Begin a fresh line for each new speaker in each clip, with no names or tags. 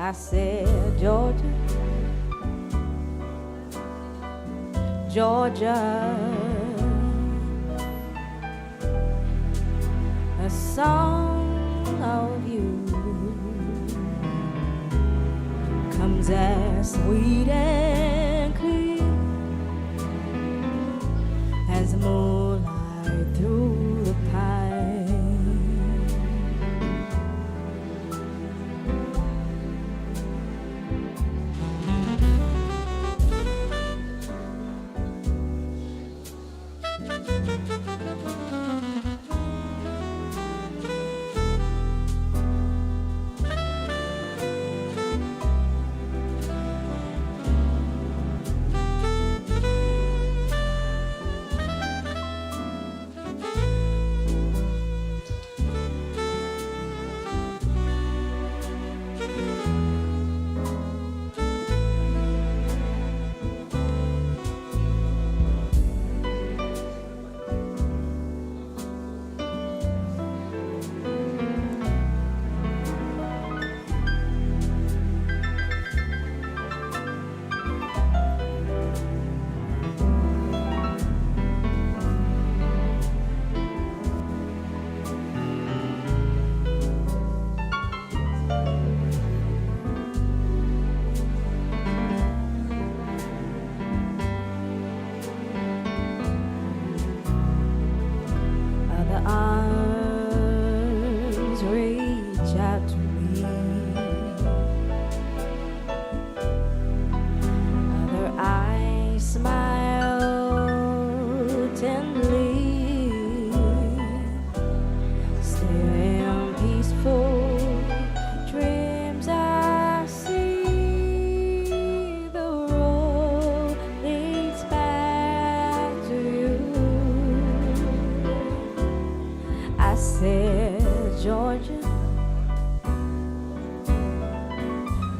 I said, Georgia, Georgia, a song of you comes as sweet and clear as the moonlight through the pine.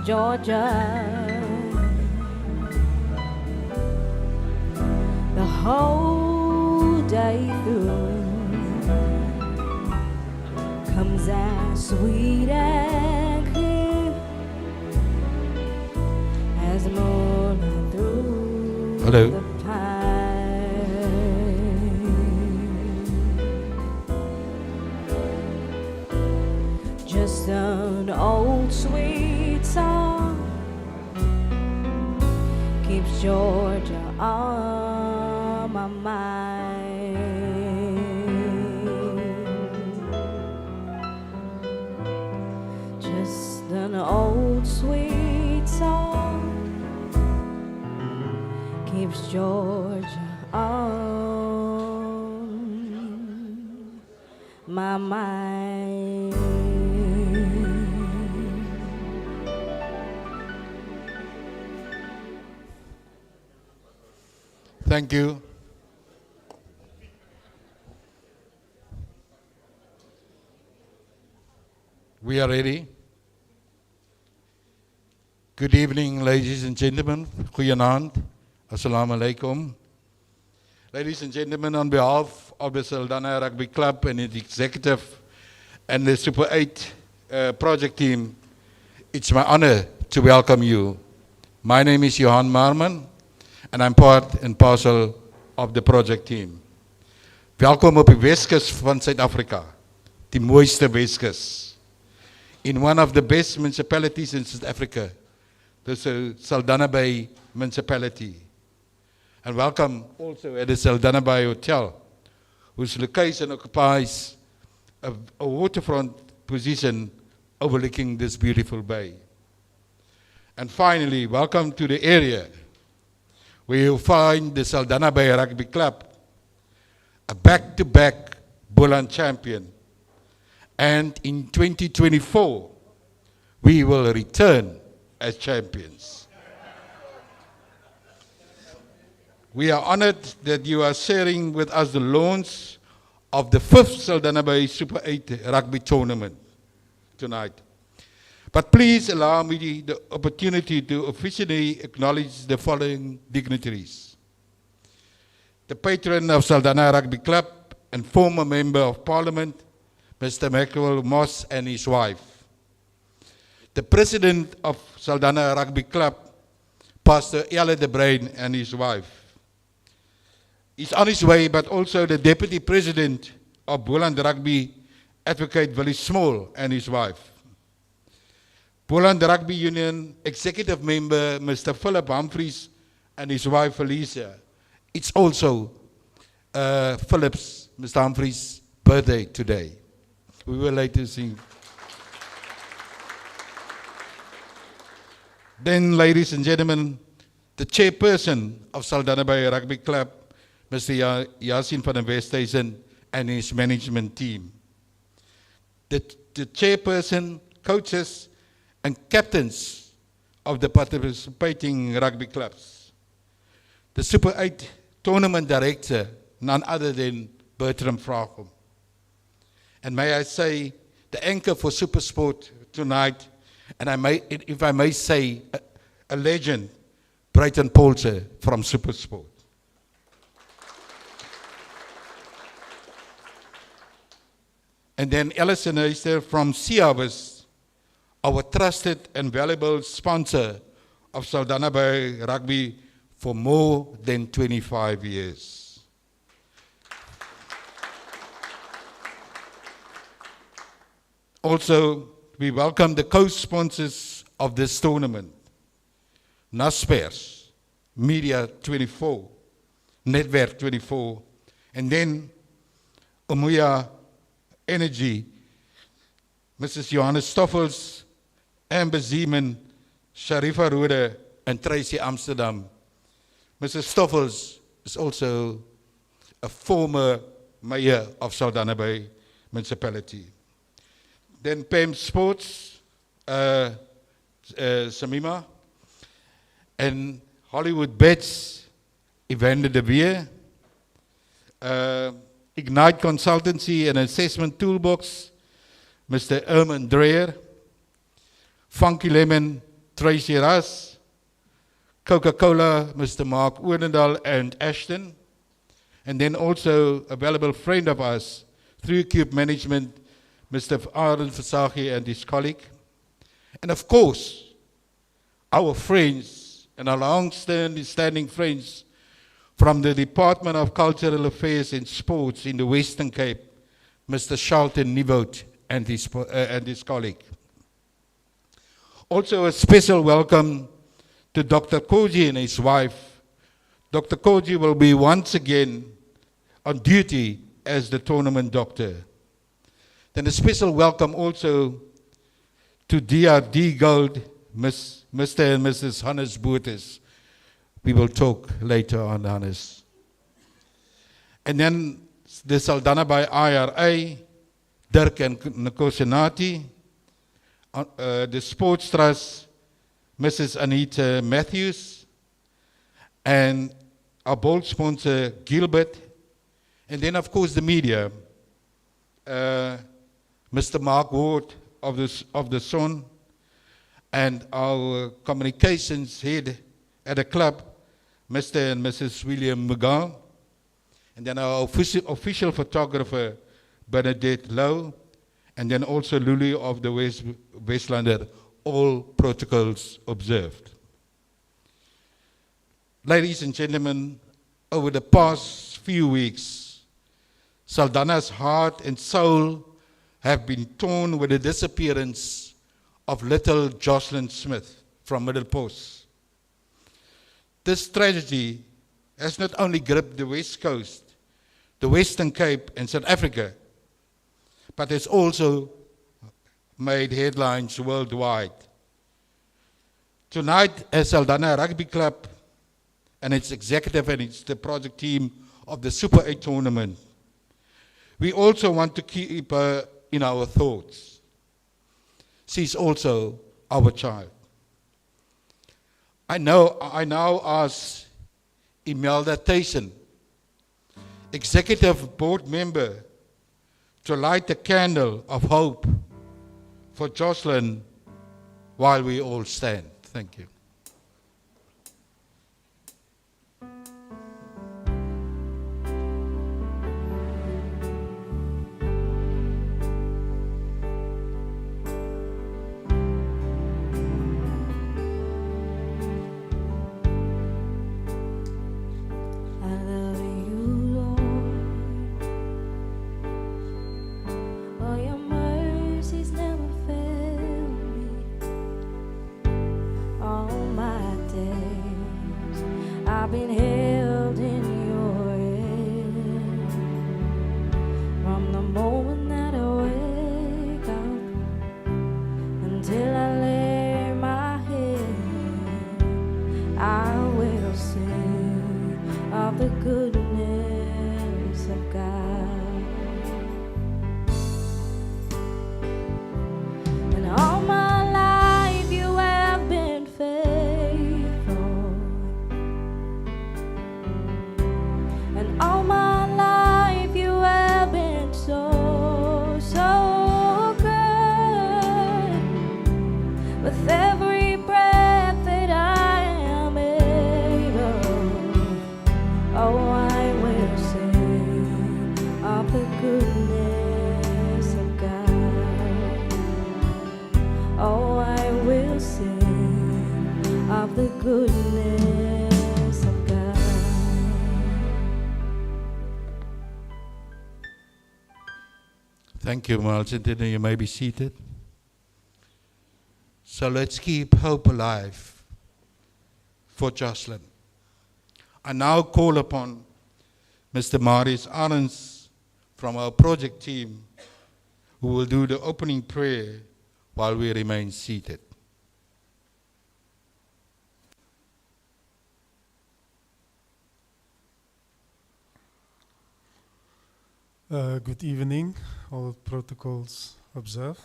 Georgia, the whole day through comes as sweet and clear as the moonlight through
Hello.
the pine. Just an old sweet song keeps Georgia on my mind. Just an old sweet song keeps Georgia on my mind.
Thank you. We are ready. Good evening, ladies and gentlemen. Goeienaand. Assalamu alaikum. Ladies and gentlemen, on behalf of the Saldanha Rugby Club and its executive and the Super 8 project team, it's my honor to welcome you. My name is Johan Marman, and I'm part and parcel of the project team. Welkom op die Weskus van Suid-Afrika, die mooiste Weskus. In one of the best municipalities in South Africa, the Saldanha Bay municipality. And welcome also at the Saldanha Bay Hotel, whose location occupies a waterfront position overlooking this beautiful bay. And finally, welcome to the area where you'll find the Saldanha Bay Rugby Club, a back-to-back Boland champion. And in 2024, we will return as champions. We are honored that you are sharing with us the launch of the 5th Saldanha Bay Super 8 Rugby Tournament tonight. But please allow me the opportunity to officially acknowledge the following dignitaries. The patron of Saldanha Rugby Club and former Member of Parliament, Mr. Maxwell Moss and his wife. the president of Saldanha Rugby Club, Pastor Ella de Bruin, and his wife. He's on his way, but also the deputy president of Boland Rugby, Advocate Willie Small, and his wife. Boland Rugby Union executive member, Mr. Philip Humphreys, and his wife, Felicia. It's also Mr. Humphreys' birthday today. We will later sing. Then, ladies and gentlemen, the chairperson of Saldanha Bay Rugby Club, Mr. Yasin van der Westhuizen, and his management team. The chairperson, coaches, and captains of the participating rugby clubs. The Super 8 tournament director, none other than Bertram Frachom. And may I say, the anchor for Super Sport tonight, and if I may say, a legend, Brighton Paulse from Super Sport. And then Alison Heister from Seavis, our trusted and valuable sponsor of Saldanha Bay Rugby for more than 25 years. Also, we welcome the co-sponsors of this tournament, Naspers, Media 24, Netwerk 24, and then Umoya Energy, Mrs. Johannes Stoffels, Amber Zeeman, Sharifa Rode, and Tracy Amsterdam. Mrs. Stoffels is also a former mayor of Saldanha Bay Municipality. Then Pam Sports, Samima, and Hollywoodbets, Evander de Beer, Ignite Consultancy and Assessment Toolbox, Mr. Erman Dreyer, Funky Lemon, Tracy Russ, Coca-Cola, Mr. Mark Oorendal and Ashton, and then also a valuable friend of ours, through Cube Management, Mr. Aaron Versace and his colleague. And of course, our friends and our long-standing friends from the Department of Cultural Affairs and Sports in the Western Cape, Mr. Charlton Nieuwoud and his colleague. Also a special welcome to Dr. Koji and his wife. Dr. Koji will be once again on duty as the tournament doctor. Then a special welcome also to DRD Gold, Mr. and Mrs. Hannes Boertes. We will talk later on, Hannes. And then the Saldanha by IRA, Dirk and Nkosinati, the Sports Trust, Mrs. Anita Matthews, and our bold sponsor, Gilbert, and then of course the media, Mr. Mark Ward of the Sun, and our communications head at the club, Mr. and Mrs. William McGowan, and then our official photographer, Bernadette Lowe, and then also Lulu of the Westlander, all protocols observed. Ladies and gentlemen, over the past few weeks, Saldanha's heart and soul have been torn with the disappearance of little Jocelyn Smith from Middle Post. This tragedy has not only gripped the West Coast, the Western Cape and South Africa, but has also made headlines worldwide. Tonight, as Saldanha Rugby Club and its executive and its the project team of the Super 8 tournament, we also want to keep her in our thoughts. She's also our child. I now ask Imelda Tyson, Executive Board Member, to light a candle of hope for Jocelyn while we all stand. Thank you.
been held in your hand from the moment that I wake up until I lay my head. I will sing of the goodness of God. And all my life you have been faithful, and all my life you have been so, so good. With every breath that I am able, oh, I will sing of the goodness of God. Oh, I will sing of the goodness of God.
Thank you, Martin. You may be seated. So let's keep hope alive for Jocelyn. I now call upon Mr. Marius Arends from our project team, who will do the opening prayer while we remain seated.
Good evening, all protocols observed.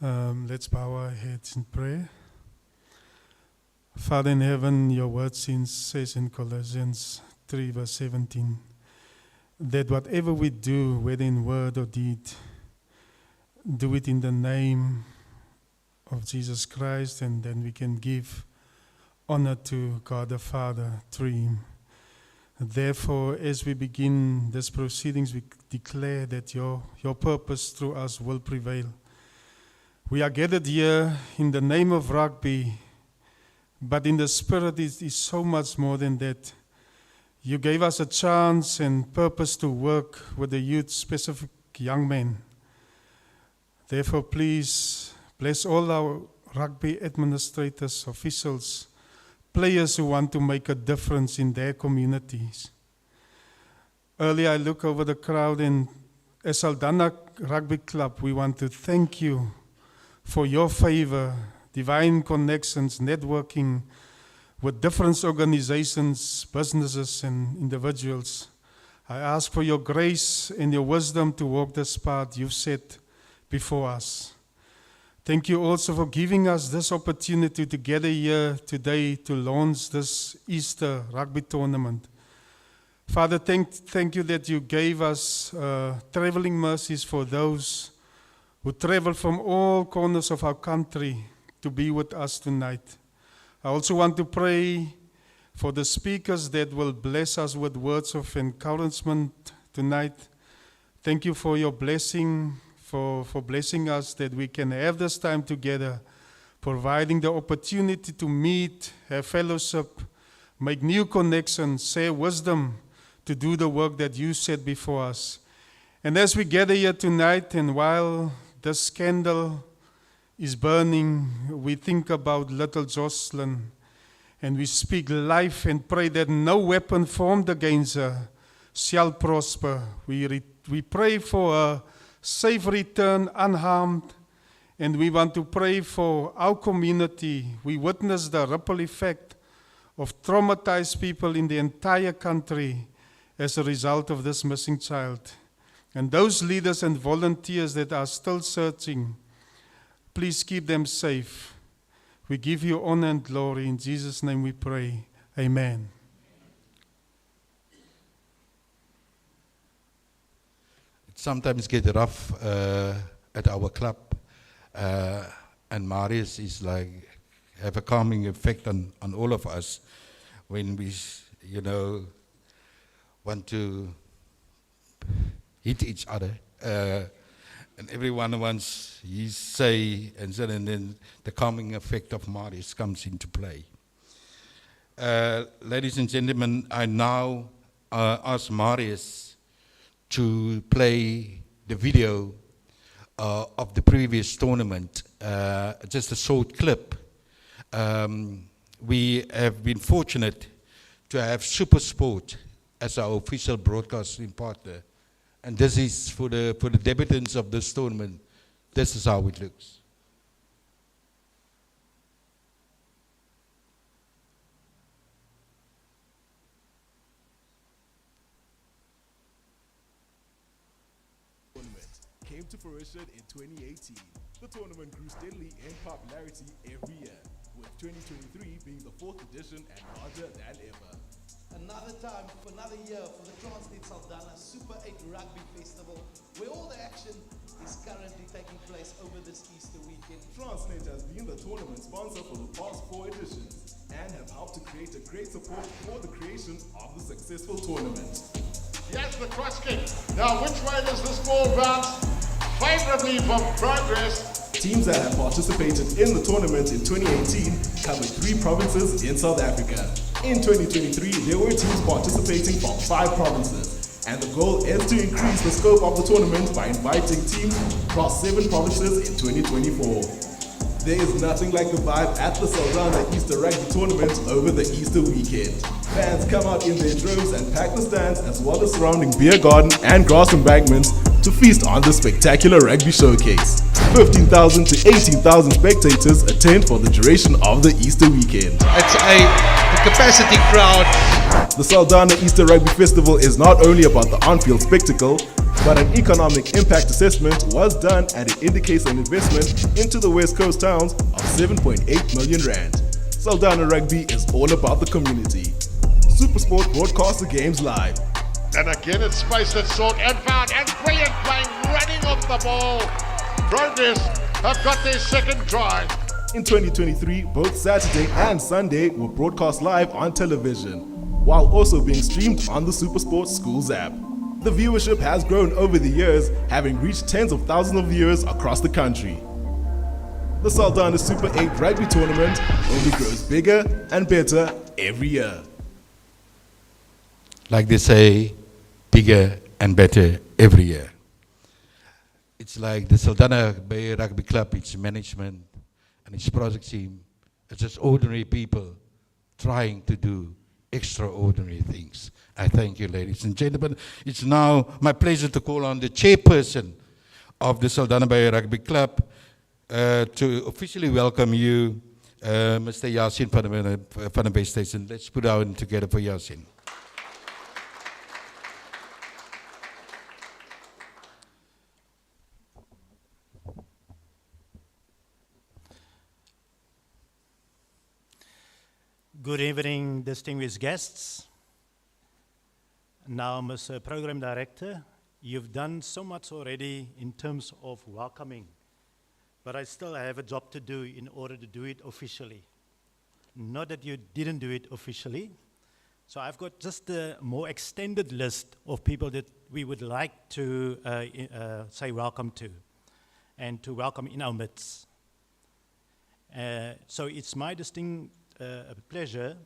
Let's bow our heads in prayer. Father in heaven, your word says in Colossians 3 verse 17, that whatever we do, whether in word or deed, do it in the name of Jesus Christ, and then we can give honor to God the Father through him. Therefore, as we begin these proceedings, we declare that your purpose through us will prevail. We are gathered here in the name of rugby, but in the spirit it is so much more than that. You gave us a chance and purpose to work with the youth, specific young men. Therefore, please bless all our rugby administrators, officials, players who want to make a difference in their communities. Earlier, I look over the crowd, and as Saldanha Rugby Club, we want to thank you for your favor, divine connections, networking with different organizations, businesses, and individuals. I ask for your grace and your wisdom to walk this path you've set before us. Thank you also for giving us this opportunity to gather here today to launch this Easter rugby tournament. Father, thank you that you gave us traveling mercies for those who travel from all corners of our country to be with us tonight. I also want to pray for the speakers that will bless us with words of encouragement tonight. Thank you for your blessing, for blessing us that we can have this time together, providing the opportunity to meet, have fellowship, make new connections, share wisdom to do the work that you set before us. And as we gather here tonight, and while this candle is burning, we think about little Jocelyn, and we speak life and pray that no weapon formed against her shall prosper. We pray for a safe return unharmed, and we want to pray for our community. We witness the ripple effect of traumatized people in the entire country as a result of this missing child. And those leaders and volunteers that are still searching, please keep them safe. We give you honor and glory. In Jesus' name we pray. Amen.
It sometimes gets rough at our club, and Marius is like, have a calming effect on all of us when we, want to hit each other. And everyone wants his say, and then the calming effect of Marius comes into play. Ladies and gentlemen, I now ask Marius to play the video of the previous tournament, just a short clip. We have been fortunate to have Super Sport as our official broadcasting partner. And this is for the debutants of this tournament. This is how it looks.
Came to fruition in 2018. The tournament grew steadily in popularity every year, with 2023 being the 4th edition and larger than ever.
Another time, for another year, for the Transnet Saldanha Super 8 Rugby Festival, where all the action is currently taking place over this Easter weekend.
Transnet has been the tournament sponsor for the past 4 editions and have helped to create a great support for the creation of the successful tournament.
Here's the cross kick. Now, which way does this ball bounce? Favorably for Progress.
Teams that have participated in the tournament in 2018 covered 3 provinces in South Africa. In 2023, there were teams participating from 5 provinces, and the goal is to increase the scope of the tournament by inviting teams across 7 provinces in 2024. There is nothing like the vibe at the Saldanha Easter Rugby Tournament over the Easter weekend. Fans come out in their droves and pack the stands as well as surrounding beer garden and grass embankments to feast on the spectacular rugby showcase. 15,000 to 18,000 spectators attend for the duration of the Easter weekend.
It's a capacity crowd.
The Saldanha Easter Rugby Festival is not only about the on-field spectacle, but an economic impact assessment was done and it indicates an investment into the West Coast towns of 7.8 million rand. Saldanha Rugby is all about the community. Supersport broadcasts the games live.
And again, it's space that's sought and found, and brilliant playing, running off the ball. Progress have got their second try.
In 2023, both Saturday and Sunday were broadcast live on television, while also being streamed on the Supersport Schools app. The viewership has grown over the years, having reached tens of thousands of viewers across the country. The Saldanha Super 8 Rugby Tournament only grows bigger and better every year.
Like they say, bigger and better every year. It's like the Saldanha Bay Rugby Club, its management and its project team. It's just ordinary people trying to do extraordinary things. I thank you, ladies and gentlemen. It's now my pleasure to call on the chairperson of the Saldanha Bay Rugby Club to officially welcome you, Mr. Yasin van der Westhuizen. Let's put our hand together for Yasin.
Good evening, distinguished guests. Now, Mr. Program Director, you've done so much already in terms of welcoming, but I still have a job to do in order to do it officially. Not that you didn't do it officially. So I've got just a more extended list of people that we would like to say welcome to and to welcome in our midst. So it's my distinct pleasure,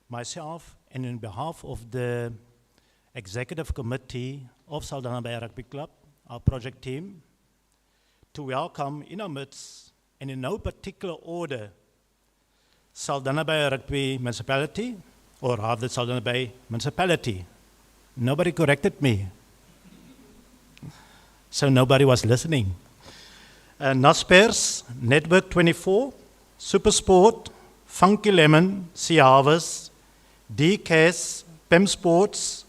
myself, and on behalf of the Executive Committee of Saldanha Bay Rugby Club, our project team, to welcome in our midst, and in no particular order, Saldanha Bay Rugby Municipality, or rather Saldanha Bay Municipality. Nobody corrected me, so nobody was listening. Naspers, Network 24, Supersport, Funky Lemon, Sea Harvest, DCAS, Pam Sports,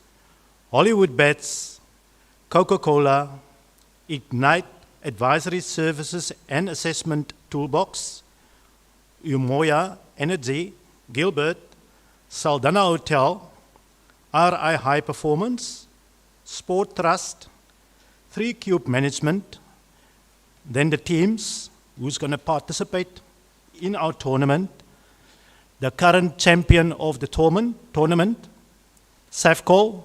Hollywoodbets, Coca-Cola, Ignite Advisory Services and Assessment Toolbox, Umoya Energy, Gilbert, Saldanha Hotel, RI High Performance, Sport Trust, 3 Cube Management, then the teams who's going to participate in our tournament, the current champion of the tournament, Safcol,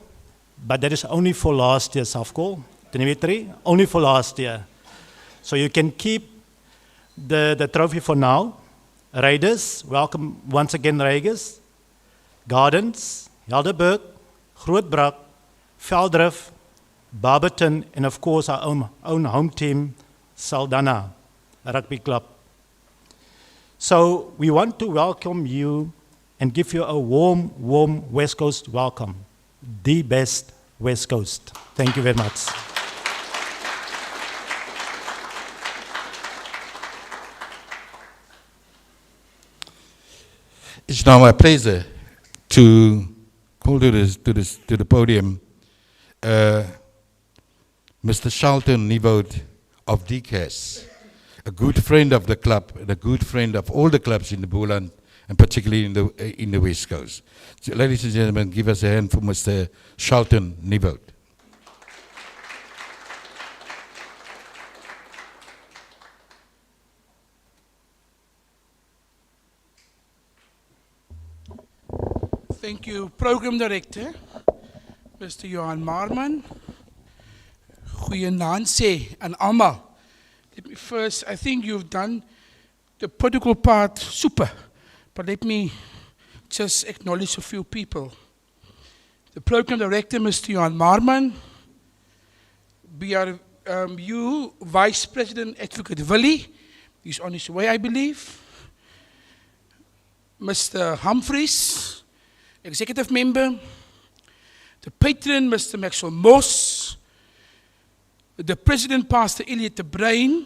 but that is only for last year, Safcol, Dimitri, only for last year. So you can keep the trophy for now. Raiders, welcome once again, Raiders. Gardens, Helderberg, Grootbrak, Veldrif, Barberton, and of course our own home team, Saldanha Rugby Club. So we want to welcome you and give you a warm, warm West Coast welcome. The best West Coast. Thank you very much.
It's now my pleasure to call to the podium Mr. Charlton Nieuwoud of DCAS, a good friend of the club and a good friend of all the clubs in the Boland, and particularly in the West Coast. So, ladies and gentlemen, give us a hand for Mr. Charlton Nieuwoud.
Thank you, Program Director, Mr. Johan Marman. Goeienaand sê aan almal. Let me first, I think you've done the political part super, but let me just acknowledge a few people. The Program Director, Mr. Johan Marman, you, Vice President Advocate Willie, he's on his way, I believe. Mr. Humphreys, Executive Member, the Patron, Mr. Maxwell Moss, the President, Pastor Elliot de Bruin,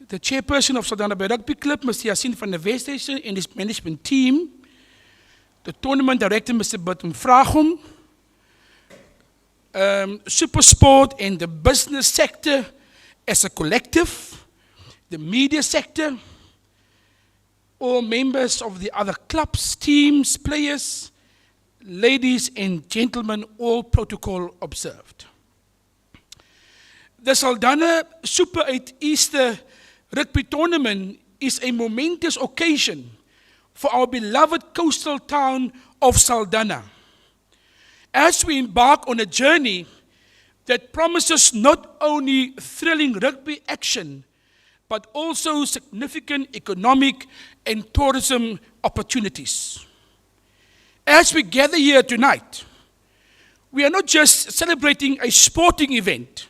the Chairperson of Saldanha Bay Rugby Club, Mr. Yassine van der Westhuizen and his management team, the Tournament Director, Mr. Burton Vragom, Supersport and the business sector as a collective, the media sector, all members of the other clubs, teams, players, ladies and gentlemen, all protocol observed. The Saldanha Super 8 Easter Rugby Tournament is a momentous occasion for our beloved coastal town of Saldanha, as we embark on a journey that promises not only thrilling rugby action, but also significant economic and tourism opportunities. As we gather here tonight, we are not just celebrating a sporting event,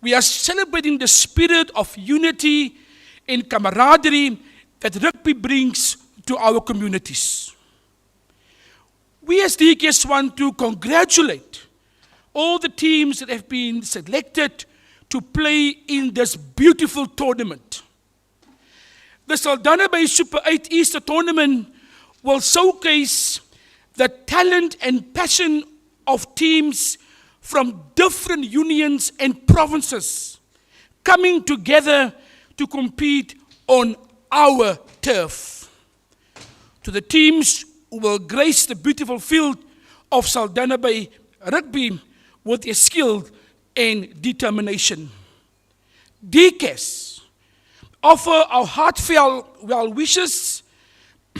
we are celebrating the spirit of unity and camaraderie that rugby brings to our communities. We as DKS want to congratulate all the teams that have been selected to play in this beautiful tournament. The Saldanha Bay Super 8 Easter Tournament will showcase the talent and passion of teams from different unions and provinces coming together to compete on our turf. To the teams who will grace the beautiful field of Saldanha Bay Rugby with their skill and determination. DKS offer our heartfelt well wishes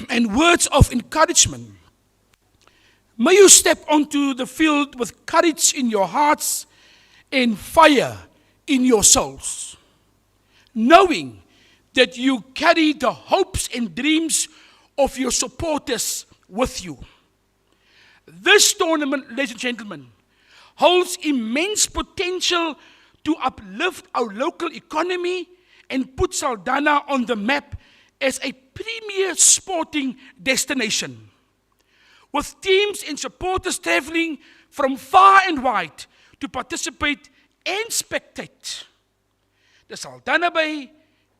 and words of encouragement. May you step onto the field with courage in your hearts and fire in your souls, knowing that you carry the hopes and dreams of your supporters with you. This tournament, ladies and gentlemen, holds immense potential to uplift our local economy and put Saldanha on the map as a premier sporting destination, with teams and supporters traveling from far and wide to participate and spectate. The Saldanha Bay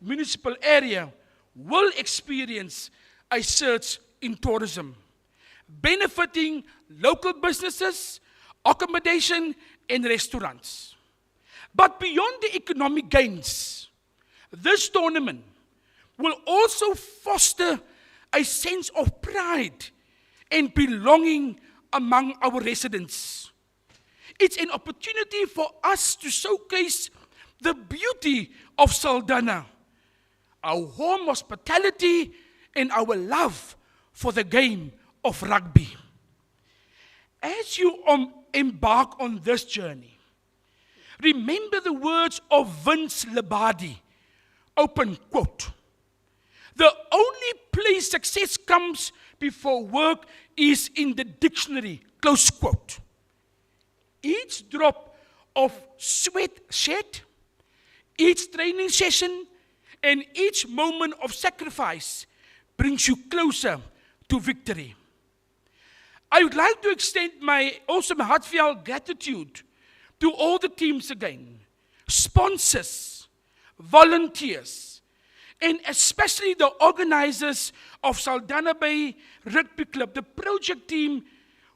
municipal area will experience a surge in tourism, benefiting local businesses, accommodation, and restaurants. But beyond the economic gains, this tournament will also foster a sense of pride and belonging among our residents. It's an opportunity for us to showcase the beauty of Saldanha, our warm hospitality, and our love for the game of rugby. As you embark on this journey, remember the words of Vince Lombardi, open quote, "The only place success comes before work is in the dictionary," close quote. Each drop of sweat shed, each training session, and each moment of sacrifice brings you closer to victory. I would like to extend my heartfelt gratitude to all the teams again, sponsors, volunteers, and especially the organizers of Saldanha Bay Rugby Club, the project team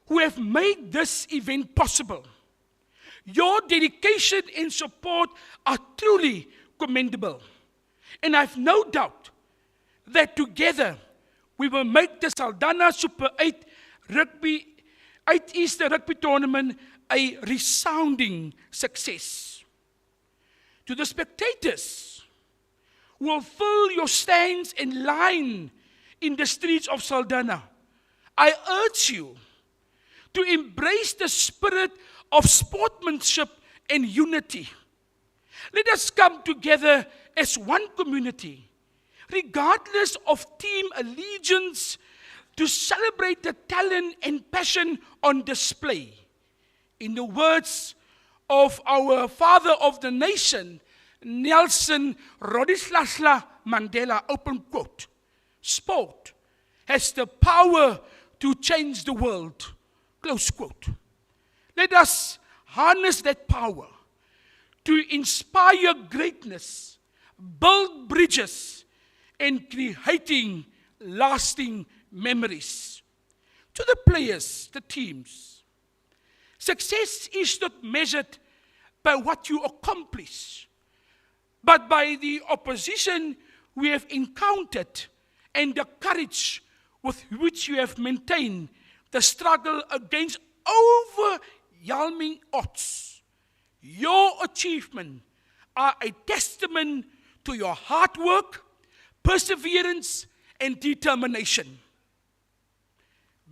who have made this event possible. Your dedication and support are truly commendable. And I have no doubt that together we will make the Saldanha Super 8 Easter Rugby Tournament a resounding success. To the spectators who will fill your stands and line in the streets of Saldanha, I urge you to embrace the spirit of sportsmanship and unity. Let us come together as one community, regardless of team allegiance, to celebrate the talent and passion on display. In the words of our father of the nation, Nelson Rolihlahla Mandela, open quote, "Sport has the power to change the world," close quote. Let us harness that power to inspire greatness, build bridges, and creating lasting memories. To the players, the teams, success is not measured by what you accomplish, but by the opposition we have encountered and the courage with which you have maintained the struggle against overwhelming odds. Your achievements are a testament to your hard work, perseverance, and determination.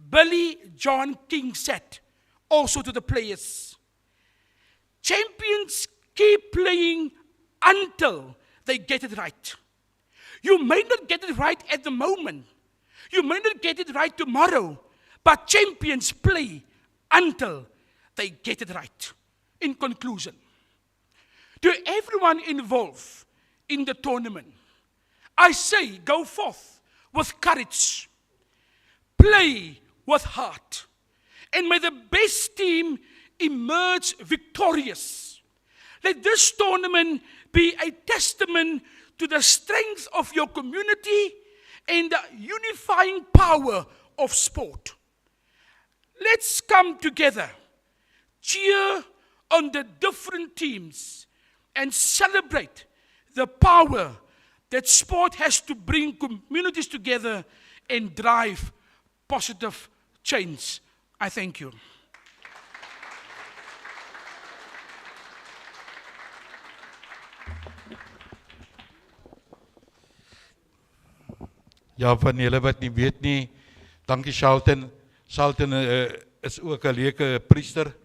Billy John King said, also to the players, champions keep playing until they get it right. You may not get it right at the moment. You may not get it right tomorrow, but champions play until they get it right. In conclusion, to everyone involved in the tournament, I say go forth with courage, play with heart, and may the best team emerge victorious. Let this tournament be a testament to the strength of your community and the unifying power of sport. Let's come together, cheer on the different teams, and celebrate the power that sport has to bring communities together and drive positive change. I thank you.
Ja, van julle wat nie weet nie, dankie Saldan. Saldan is ook 'n leuke priester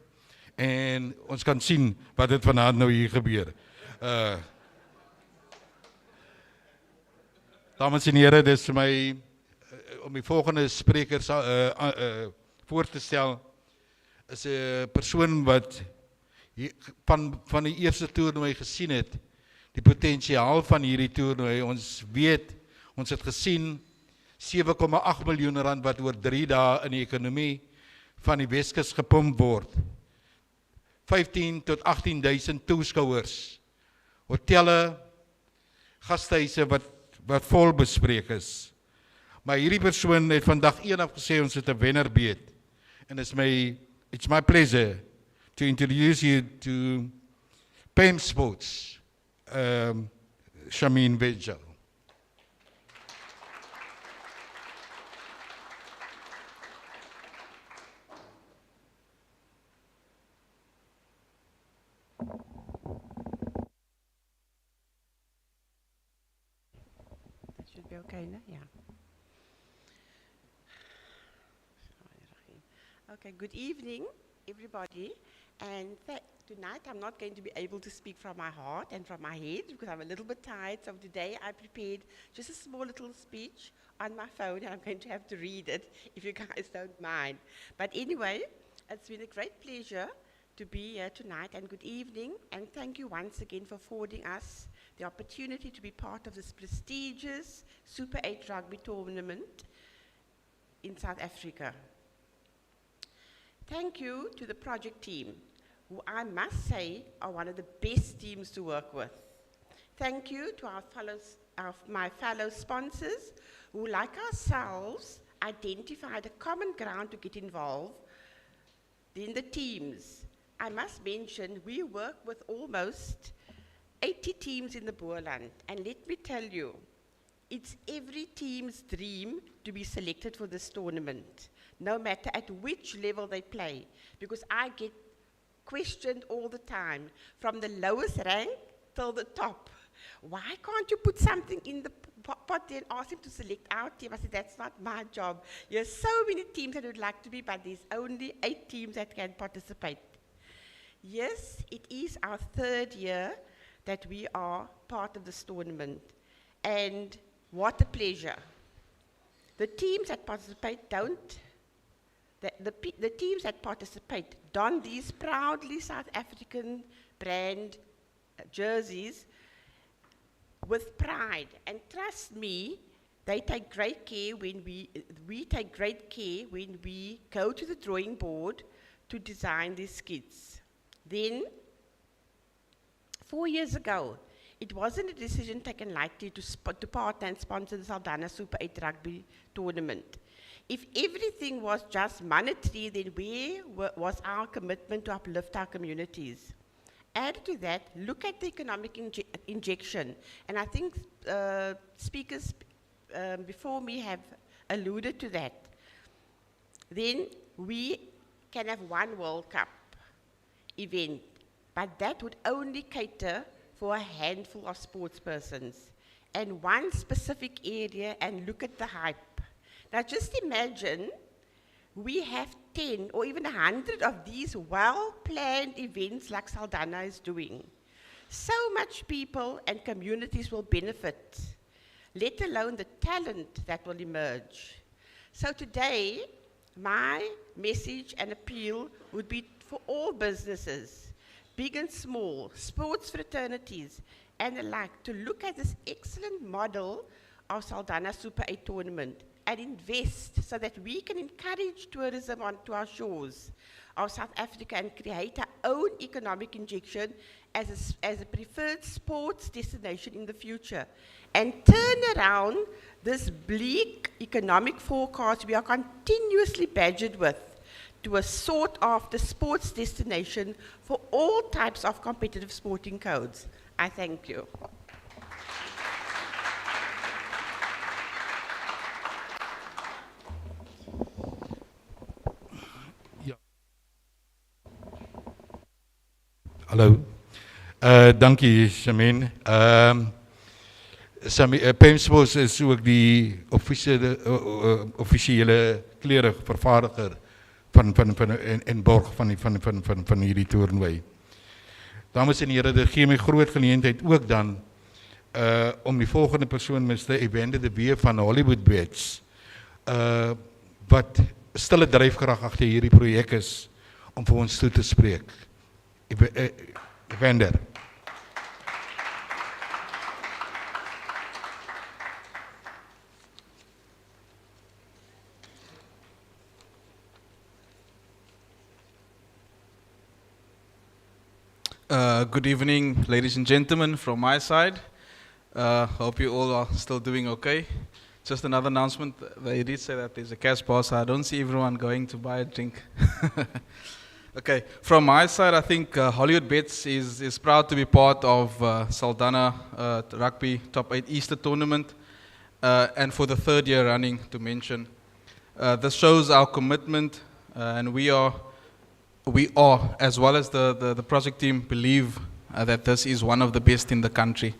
en ons kan sien wat dit vanaand nou hier gebeur. Dames en here, dis vir my om die volgende spreker voor te stel, is 'n persoon wat van die eerste toernooi gesien het, die potensiaal van hierdie toernooi. Ons weet, ons het gesien 7,8 miljoen rand wat oor 3 dae in die ekonomie van die Weskus gepomp word. 15 tot 18.000 toeskouers, hotelle, gasthuise wat vol bespreek is. Maar hierdie persoon het vandag eendag gesê ons het 'n wenner beet. And it's my pleasure to introduce you to Pam Sports, Shamin Vejal.
That should be okay, no? Yeah. Okay, good evening, everybody. And tonight I'm not going to be able to speak from my heart and from my head because I'm a little bit tired. So today I prepared just a small little speech on my phone, and I'm going to have to read it if you guys don't mind. But anyway, it's been a great pleasure to be here tonight, and good evening. And thank you once again for affording us the opportunity to be part of this prestigious Super 8 rugby tournament in South Africa. Thank you to the project team, who I must say are one of the best teams to work with. Thank you to my fellow sponsors, who, like ourselves, identified a common ground to get involved. Then the teams. I must mention, we work with almost 80 teams in the Boerland, and let me tell you, it's every team's dream to be selected for this tournament, no matter at which level they play, because I get questioned all the time, from the lowest rank till the top. Why can't you put something in the pot there and ask him to select our team? I said, that's not my job. There's so many teams that would like to be, but there's only 8 teams that can participate. Yes, it is our 3rd year that we are part of this tournament, and what a pleasure. The teams that participate the teams that participate don these proudly South African brand jerseys with pride, and trust me, they take great care when we take great care when we go to the drawing board to design these skits. Then, 4 years ago, it wasn't a decision taken lightly to partner and sponsor the Saldanha Super 8 Rugby tournament. If everything was just monetary, then where was our commitment to uplift our communities? Added to that, look at the economic injection. And I think speakers before me have alluded to that. Then we can have one World Cup event, but that would only cater for a handful of sports persons and one specific area, and look at the hype. Now just imagine we have 10 or even 100 of these well-planned events like Saldanha is doing. So much people and communities will benefit, let alone the talent that will emerge. So today, my message and appeal would be for all businesses, big and small, sports fraternities, and the like, to look at this excellent model of Saldanha Super 8 tournament and invest so that we can encourage tourism onto our shores of South Africa and create our own economic injection as a preferred sports destination in the future, and turn around this bleak economic forecast we are continuously badgered with to a sought-after sports destination for all types of competitive sporting codes. I thank you.
Hallo. Dankie, Shamin. Pam Sports is ook die officiële klerevervaardiger en borg van hierdie toernooi. Dames en heren, dit gee my groot geleentheid ook dan om die volgende persoon, Mr. Evander de Beer van Hollywoodbets, wat stille dryfkrag agter hierdie projek is, om vir ons toe te spreek. Evander.
Good evening, ladies and gentlemen, from my side. Hope you all are still doing okay. Just another announcement, they did say that there's a cash bar, so I don't see everyone going to buy a drink. Okay, from my side, I think Hollywoodbets is proud to be part of Saldanha Rugby Top 8 Easter Tournament, and for the 3rd year running, to mention. This shows our commitment, and we are, as well as the project team, believe that this is one of the best in the country.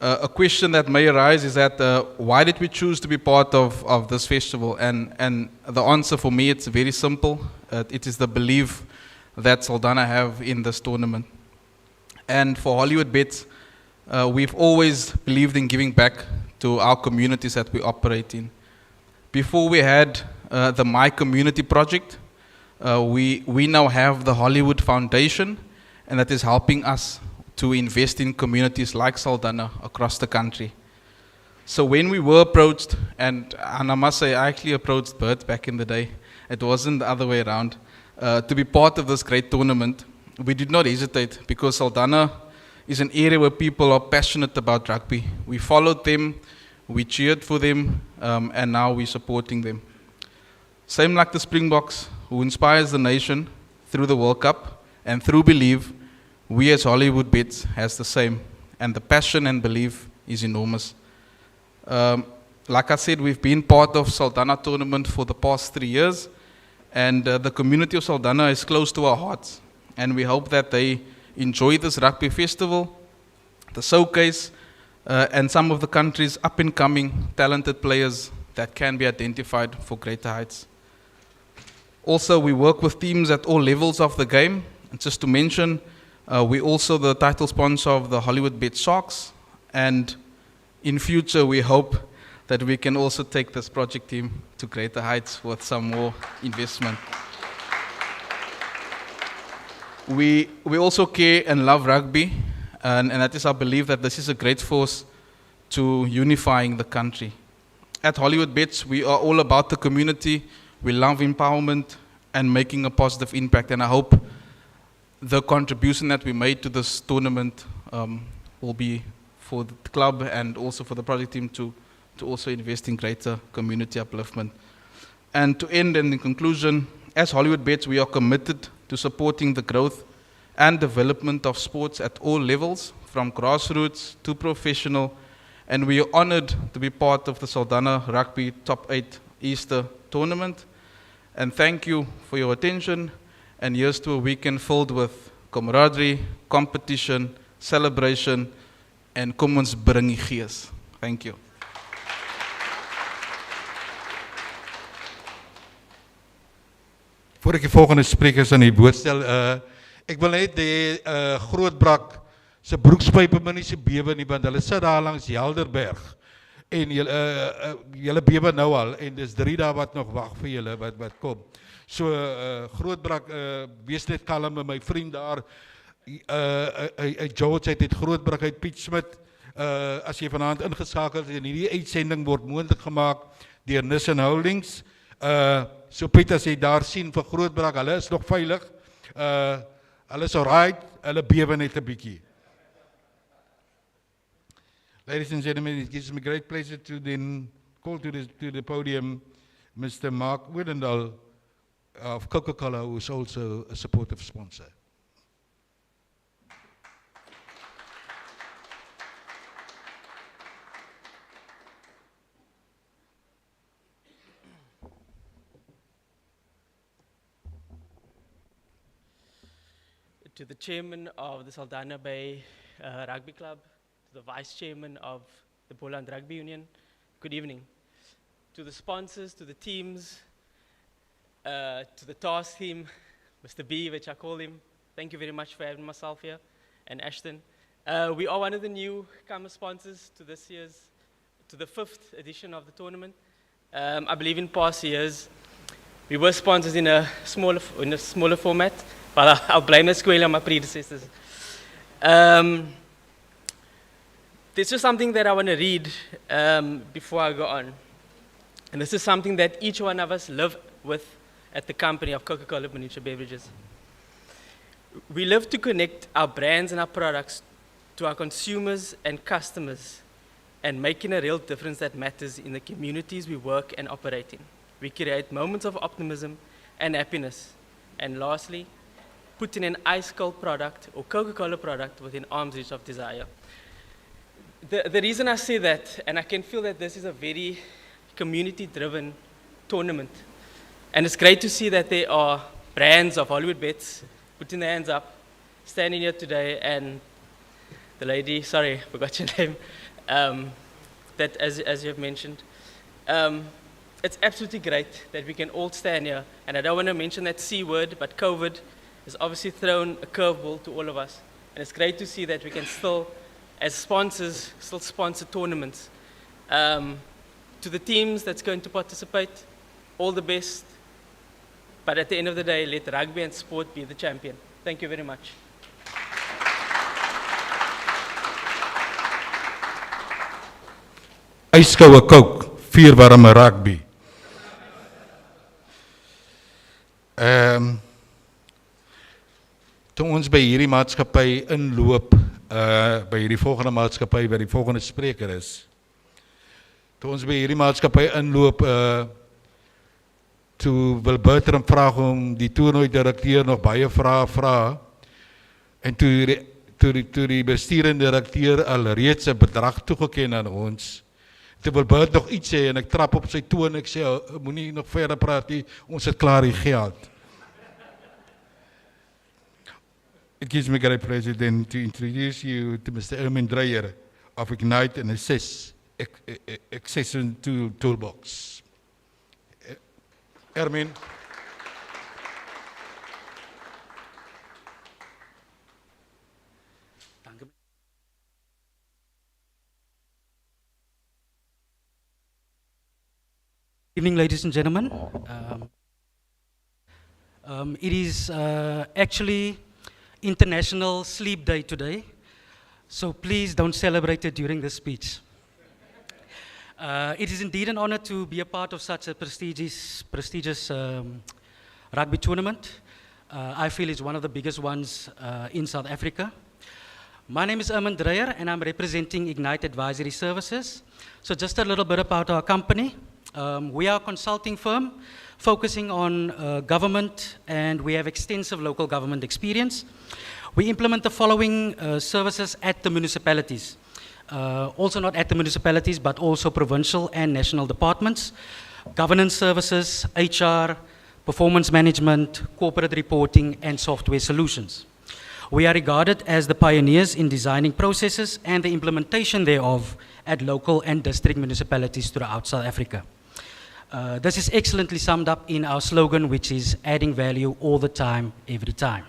A question that may arise is that why did we choose to be part of this festival? And the answer for me, it's very simple. It is the belief that Saldanha have in this tournament. And for Hollywoodbets, we've always believed in giving back to our communities that we operate in. Before we had the My Community project, we now have the Hollywood Foundation, and that is helping us to invest in communities like Saldanha across the country. So when we were approached, and I must say I actually approached Bert back in the day, it wasn't the other way around, to be part of this great tournament, we did not hesitate because Saldanha is an area where people are passionate about rugby. We followed them, we cheered for them, and now we're supporting them. Same like the Springboks, who inspires the nation through the World Cup, and through belief, we as Hollywoodbets has the same, and the passion and belief is enormous. Like I said, we've been part of Saldanha tournament for the past 3 years, and the community of Saldanha is close to our hearts, and we hope that they enjoy this rugby festival, the showcase, and some of the country's up-and-coming talented players that can be identified for greater heights. Also, we work with teams at all levels of the game. And just to mention, we're also the title sponsor of the Hollywoodbets Sharks, and in future we hope that we can also take this project team to greater heights with some more investment. We also care and love rugby, and that is our belief that this is a great force to unifying the country. At Hollywoodbets, we are all about the community. We love empowerment and making a positive impact, and I hope the contribution that we made to this tournament will be for the club and also for the project team to also invest in greater community upliftment. And to end and in conclusion, as Hollywoodbets, we are committed to supporting the growth and development of sports at all levels, from grassroots to professional, and we are honored to be part of the Saldanha Rugby Top 8 Easter tournament. And thank you for your attention, and here's to a weekend filled with camaraderie, competition, celebration, and kom ons bring die gees. Thank you.
Voor ik de volgende sprekers aan die woord stel, ik wil net die Grootbrak se broekspype maar nie se bewe nie, want hulle sit daar langs Helderberg en julle bewe nou al en dis 3 dae wat nog wag vir julle wat kom. So Grootbrak, wees net kalm met my vriend daar. George uit Grootbrak uit Piet Smit. As jy vanaand ingeskakel is en hierdie uitsending word moontlik gemaak deur Nissenholdings. So Piet, as jy daar sien vir Grootbrak, hulle is nog veilig. Hulle is alright, hulle bewe net 'n bietjie. Ladies and gentlemen, it gives me great pleasure to then call to the podium Mr. Mark Widendal of Coca-Cola, who is also a supportive sponsor.
To the chairman of the Saldanha Bay Rugby Club, to the vice chairman of the Boland Rugby Union, good evening. To the sponsors, to the teams, to the task team, Mr. B, which I call him, thank you very much for having myself here, and Ashton. We are one of the newcomer sponsors to this year's, to the 5th edition of the tournament. I believe in past years, we were sponsors in a smaller format, but I'll blame the squeal on my predecessors. This is something that I want to read before I go on. And this is something that each one of us live with at the company of Coca-Cola Miniature Beverages. We live to connect our brands and our products to our consumers and customers and making a real difference that matters in the communities we work and operate in. We create moments of optimism and happiness. And lastly, putting an ice-cold product or Coca-Cola product within arm's reach of desire. The reason I say that, and I can feel that this is a very community-driven tournament, and it's great to see that there are brands of Hollywoodbets putting their hands up, standing here today, and the lady, sorry, forgot your name, that as you have mentioned. It's absolutely great that we can all stand here, and I don't want to mention that C word, but COVID has obviously thrown a curveball to all of us, and it's great to see that we can still, as sponsors, still sponsor tournaments. To the teams that's going to participate, all the best, but at the end of the day, let rugby and sport be the champion. Thank you very much.
yskoue Coke, 4 warme rugby. Toe ons by hierdie maatskappy inloop, by hierdie volgende maatskappy waar die volgende spreker is. Toe ons by hierdie maatskappy inloop, toe wil Bertram vraag om die toernooi-direkteur nog baie vrae vra. En toe die besturende directeur al reeds 'n bedrag toegeken aan ons. Toe wil Bert nog iets sê en ek trap op sy toon en ek sê, moenie nog verder praat nie, ons het klaar die geld. It gives me great pleasure then to introduce you to Mr. Ermin Dreyer of Ignite and Accession Toolbox. Ermin.
Evening, ladies and gentlemen. It is actually International Sleep Day today, so please don't celebrate it during this speech. It is indeed an honor to be a part of such a prestigious rugby tournament. I feel it's one of the biggest ones in South Africa. My name is Ermin Dreyer and I'm representing Ignite Advisory Services. So just a little bit about our company. We are a consulting firm focusing on government, and we have extensive local government experience. We implement the following services at the municipalities. Also not at the municipalities, but also provincial and national departments. Governance services, HR, performance management, corporate reporting, and software solutions. We are regarded as the pioneers in designing processes and the implementation thereof at local and district municipalities throughout South Africa. This is excellently summed up in our slogan, which is adding value all the time, every time.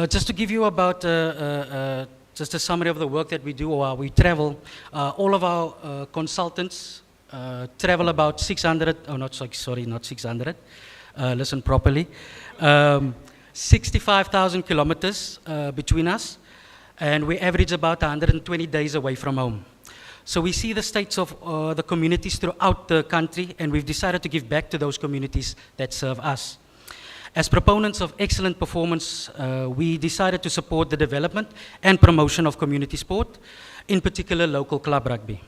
Just to give you about just a summary of the work that we do while we travel, all of our consultants travel about 600, oh not 600, listen properly, 65,000 kilometers between us, and we average about 120 days away from home. So we see the states of the communities throughout the country, and we've decided to give back to those communities that serve us. As proponents of excellent performance, we decided to support the development and promotion of community sport, in particular local club rugby.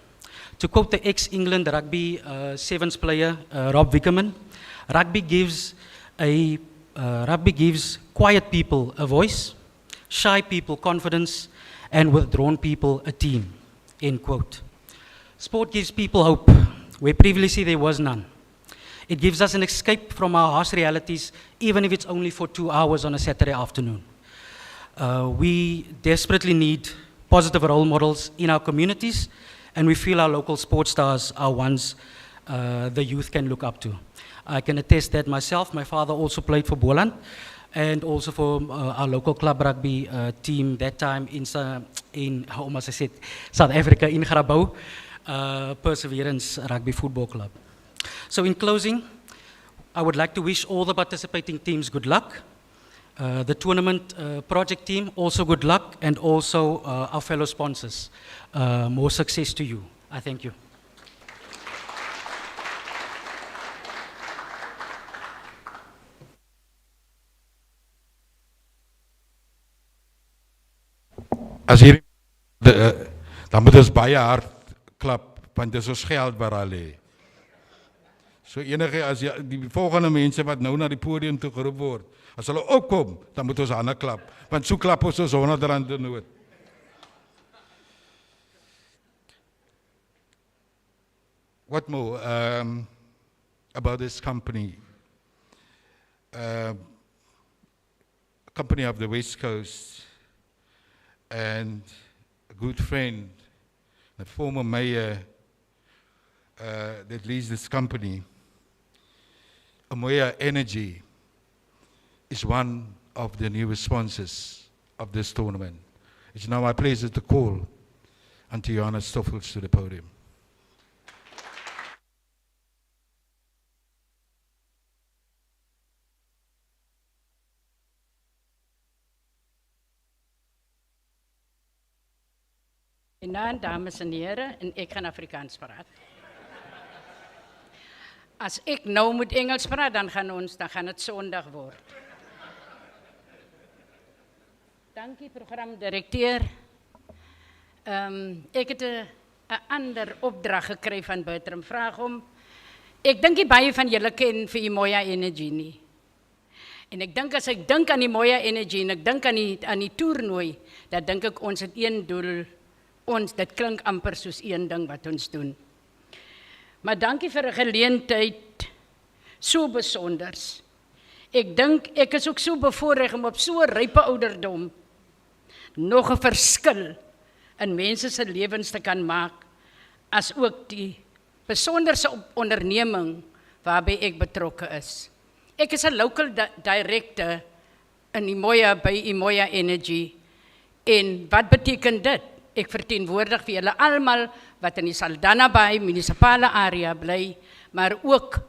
To quote the ex-England rugby sevens player, Rob Wickerman, rugby gives quiet people a voice, shy people confidence, and withdrawn people a team. End quote. Sport gives people hope, where previously there was none. It gives us an escape from our harsh realities, even if it's only for 2 hours on a Saturday afternoon. We desperately need positive role models in our communities, and we feel our local sports stars are ones the youth can look up to. I can attest that myself, my father also played for Boland, and also for our local club rugby team that time in South Africa, in Grabouw, Perseverance Rugby Football Club. So in closing, I would like to wish all the participating teams good luck. The tournament project team, also good luck, and also our fellow sponsors, more success to you. I thank you.
As hier dan moet ons baie hard klap, want dis ons geld waar hulle lê. So enige as die volgende mense wat nou na die podium toe geroep word, as hulle opkom, dan moet ons hande klap, want so klap ons R100 nood. What more about this company? Company of the West Coast, and a good friend, the former mayor that leads this company, Umoya Energy, is one of the newest sponsors of this tournament. It's now my pleasure to call Auntie Johanna Stoffels to the podium.
Nou, dames en heren, en ik ga Afrikaans praten. Als ik nou moet Engels praten, dan gaan het zondag worden. Dankie, programdirecteur. Ik heb een ander opdracht gekregen van Bertram. Vraag om. Ik denk niet baie van jullie ken vir Umoya Energy nie. En ek dink as ek dink aan Umoya Energy en ek dink aan die toernooi, dan dink ek ons het een doel. Dit klink amper soos een ding wat ons doen. Maar dankie vir 'n geleentheid so besonders. Ek dink ek is ook so bevoorreg om op so 'n rype ouderdom nog 'n verskil in mense se lewens te kan maak, as ook die besonderse onderneming waarby ek betrokke is. Ek is 'n local director in by Umoya Energy. En wat beteken dit? Ek verteenwoordig vir julle almal wat in die Saldanha Bay munisipale area bly, maar ook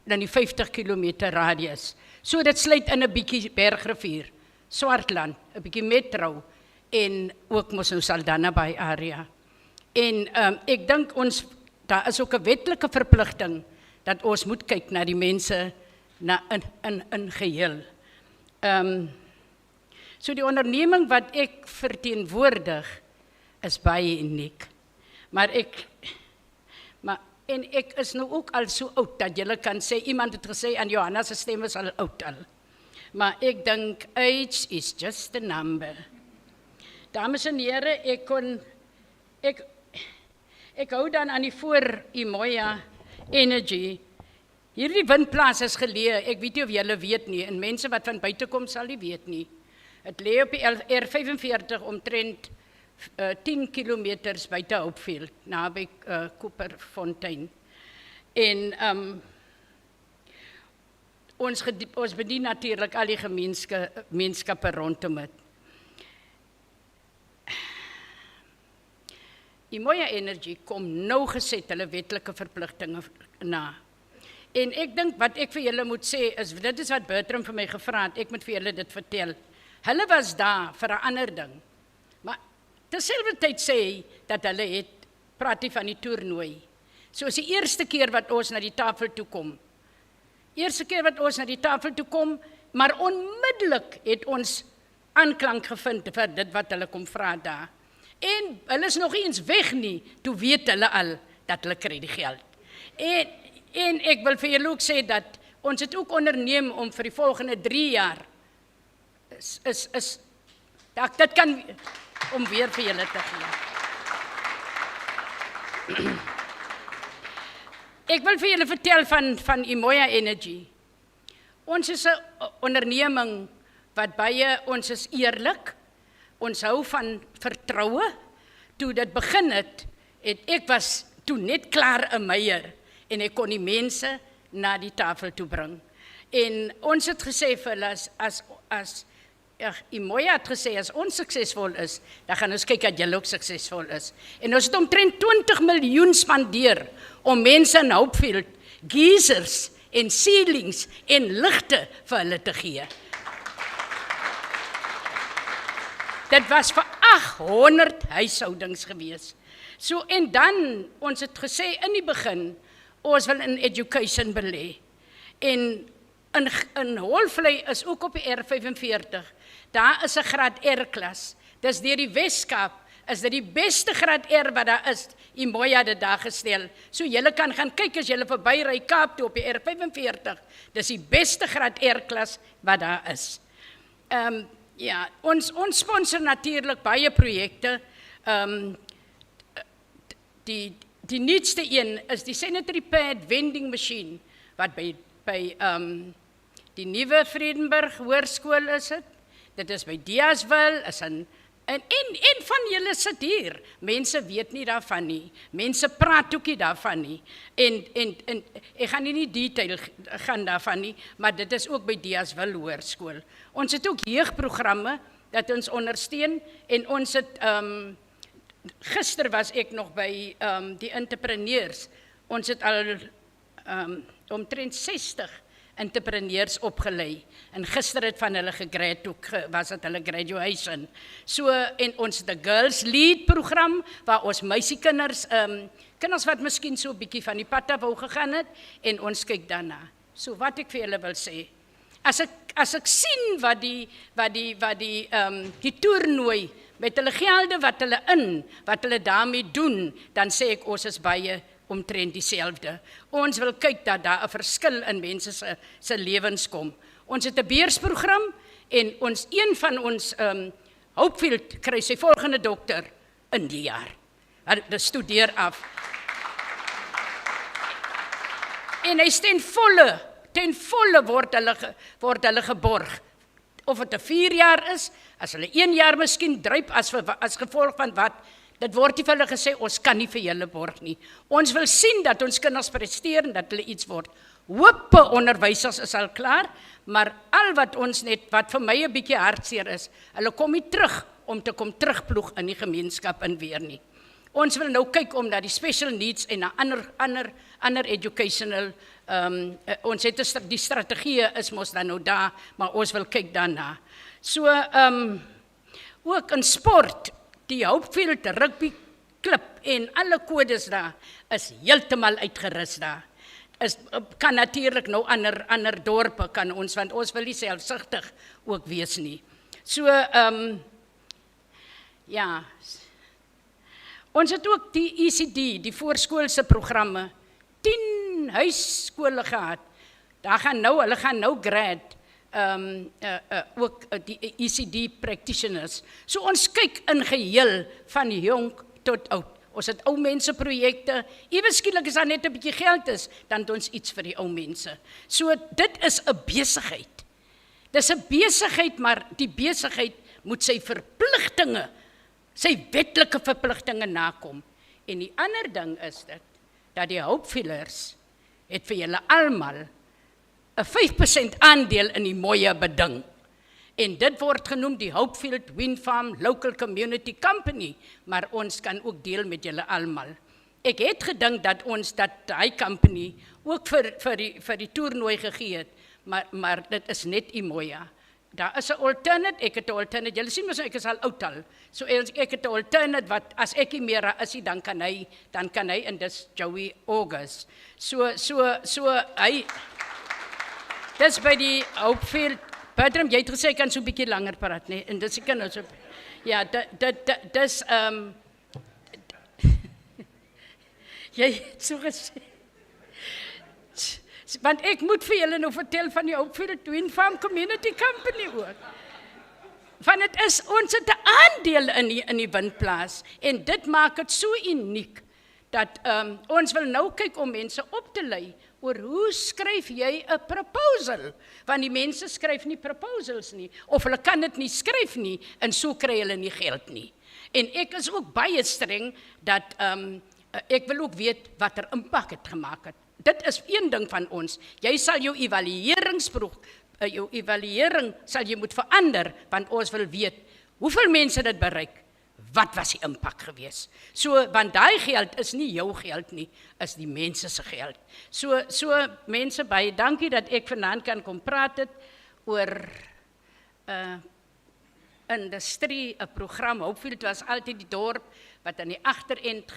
in die 50 km radius. So dit sluit in 'n bietjie Bergrivier, Swartland, 'n bietjie Metro en ook mos nou Saldanha Bay area. En ek dink daar is ook 'n wetlike verpligting dat ons moet kyk na die mense in geheel. So die onderneming wat ek verteenwoordig is baie uniek. Maar ek is nou ook al so oud dat julle kan sê, iemand het gesê aan Johanna se stem is al oud al. Maar ek dink age is just a number. Dames en here, ek hou dan aan die voor Umoya Energy. Hierdie windplaas is geleë, ek weet nie of julle weet nie, en mense wat van buite kom sal nie weet nie. Het lê op die R45 omtrent 10 kilometers buite Hopefield, naby Cooperfontein. En ons bedien natuurlik al die gemeenskappe rondom dit. Umoya Energy kom nou geset hulle wetlike verpligtinge na. En ek dink wat ek vir julle moet sê is, dit is wat Bertram vir my gevra het, ek moet vir julle dit vertel. Hulle was daar vir 'n ander ding. Maar terselfdertyd sê hy dat hulle praat nie van die toernooi. So is die eerste keer wat ons na die tafel toe kom. Maar onmiddellik het ons aanklank gevind vir dit wat hulle kom vra daar. En hulle is nog eens weg nie, toe weet hulle al dat hulle kry die geld. En ek wil vir julle ook sê dat ons het ook onderneem om vir die volgende 3 jaar dit kan om weer vir julle te gee. Ek wil vir julle vertel van Umoya Energy. Ons is 'n onderneming wat ons is eerlik, ons hou van vertroue. Toe dit begin het, ek was toe net klaar 'n meier en ek kon die mense na die tafel toe bring. En ons het gesê vir hulle Umoya het gesê, as ons suksesvol is, dan gaan ons kyk dat julle ook suksesvol is. En ons het omtrent 20 miljoen spandeer om mense in Hopefield geysers en ceilings en ligte vir hulle te gee. Dit was vir 800 huishoudings gewees. So en dan, ons het gesê in die begin, ons wil in education belê. En in Holvlei is ook op die R45, daar is 'n graad R-klas. Dis deur die Weskaap, is dit die beste graad R wat daar is. Umoya het dit daar gestel. So julle kan gaan kyk as julle verby ry Kaap toe op die R45. Dis die beste graad R-klas wat daar is. Ja, ons sponsor natuurlik baie projekte. Die nuutste een is die sanitary pad vending machine wat by die nuwe Vredenburg Hoërskool is dit. Dit is by Diasville, en van julle sit hier. Mense weet nie daarvan nie. Mense praat ook nie daarvan nie. En ek gaan nie detail gaan daarvan nie, maar dit is ook by Diasville Hoërskool. Ons het ook jeugprogramme dat ons ondersteun en ons het gister was ek nog by die entrepreneurs. Ons het al omtrent 60 entrepreneurs opgelei. En gister het van hulle was het hulle graduation. So, en ons het 'n Girls Lead program, waar ons meisiekinders, kinders wat miskien so 'n bietjie van die pad af wou gegaan het, en ons kyk daarna. So wat ek vir julle wil sê, as ek sien wat die toernooi, met hulle gelde wat hulle daarmee doen, dan sê ek ons is baie omtrent dieselfde. Ons wil kyk dat daar 'n verskil in mense se lewens kom. Ons het 'n beursprogram en een van ons Hopefield kry sy volgende dokter in die jaar. Hy studeer af. En hy ten volle word hulle geborg. Of het 'n 4 jaar is, as hulle 1 jaar miskien druip as gevolg van wat, dit word nie vir hulle gesê, ons kan nie vir julle borg nie. Ons wil sien dat ons kinders presteer en dat hulle iets word. Hoope onderwysers is al klaar, maar al wat vir my 'n bietjie hartseer is, hulle kom nie terug om te kom terugploeg in die gemeenskap in weer nie. Ons wil nou kyk om na die special needs en na ander educational, ons het die strategieë is mos dan nou daar, maar ons wil kyk daarna. So, ook in sport, die Hopefield Rugby klub en alle kodes daar is heeltemal uitgerus daar. Kan natuurlik nou ander dorpe kan ons, want ons wil nie selfsugtig ook wees nie. So, ja, ons het ook die ECD, die voorskoolse programme, 10 huisskole gehad. Hulle gaan nou grad, ook die ECD practitioners. So ons kyk in geheel van jonk tot oud. Ons het ou mense projekte, ewe skielik as daar net 'n bietjie geld is, dan doen ons iets vir die ou mense. So dit is 'n besigheid. Dis 'n besigheid, maar die besigheid moet sy verpligtinge, sy wetlike verpligtinge nakom. En die ander ding is dit, dat die Hopefielders het vir julle almal 'n 5% aandeel in die Umoya beding. En dit word genoem die Hopefield Wind Farm Local Community Company, maar ons kan ook deel met julle almal. Ek het gedink dat ons daai company ook vir die toernooi gegee het, maar dit is net Umoya. Daar is 'n alternate, ek het 'n alternate. Julle sien mos ek is al oud al. So ek het 'n alternate wat as ek nie meer is, dan kan hy en dis Joey August. So hy dis by die Hopefield. Patram, jy het gesê ek kan so 'n bietjie langer praat, nee, en dis ek kan nou so. Ja, dis jy het so gesê. Want ek moet vir julle nou vertel van die Hopefield Wind Farm Community Company ook. Want ons het 'n aandeel in die windplaas en dit maak dit so uniek dat ons wil nou kyk om mense op te lei oor hoe skryf jy 'n proposal, want die mense skryf nie proposals nie, of hulle kan dit nie skryf nie, en so kry hulle nie geld nie. En ek is ook baie streng, dat ek wil ook weet wat impak het gemaak het. Dit is een ding van ons, jy sal jou evaluering sal jy moet verander, want ons wil weet, hoeveel mense dit bereik, wat was die impak gewees? So, want daai geld is nie jou geld nie, is die mense se geld. So mense, baie dankie dat ek vanaand kan kom praat het oor industrie, 'n program. Hopefield was altyd die dorp wat aan die agterend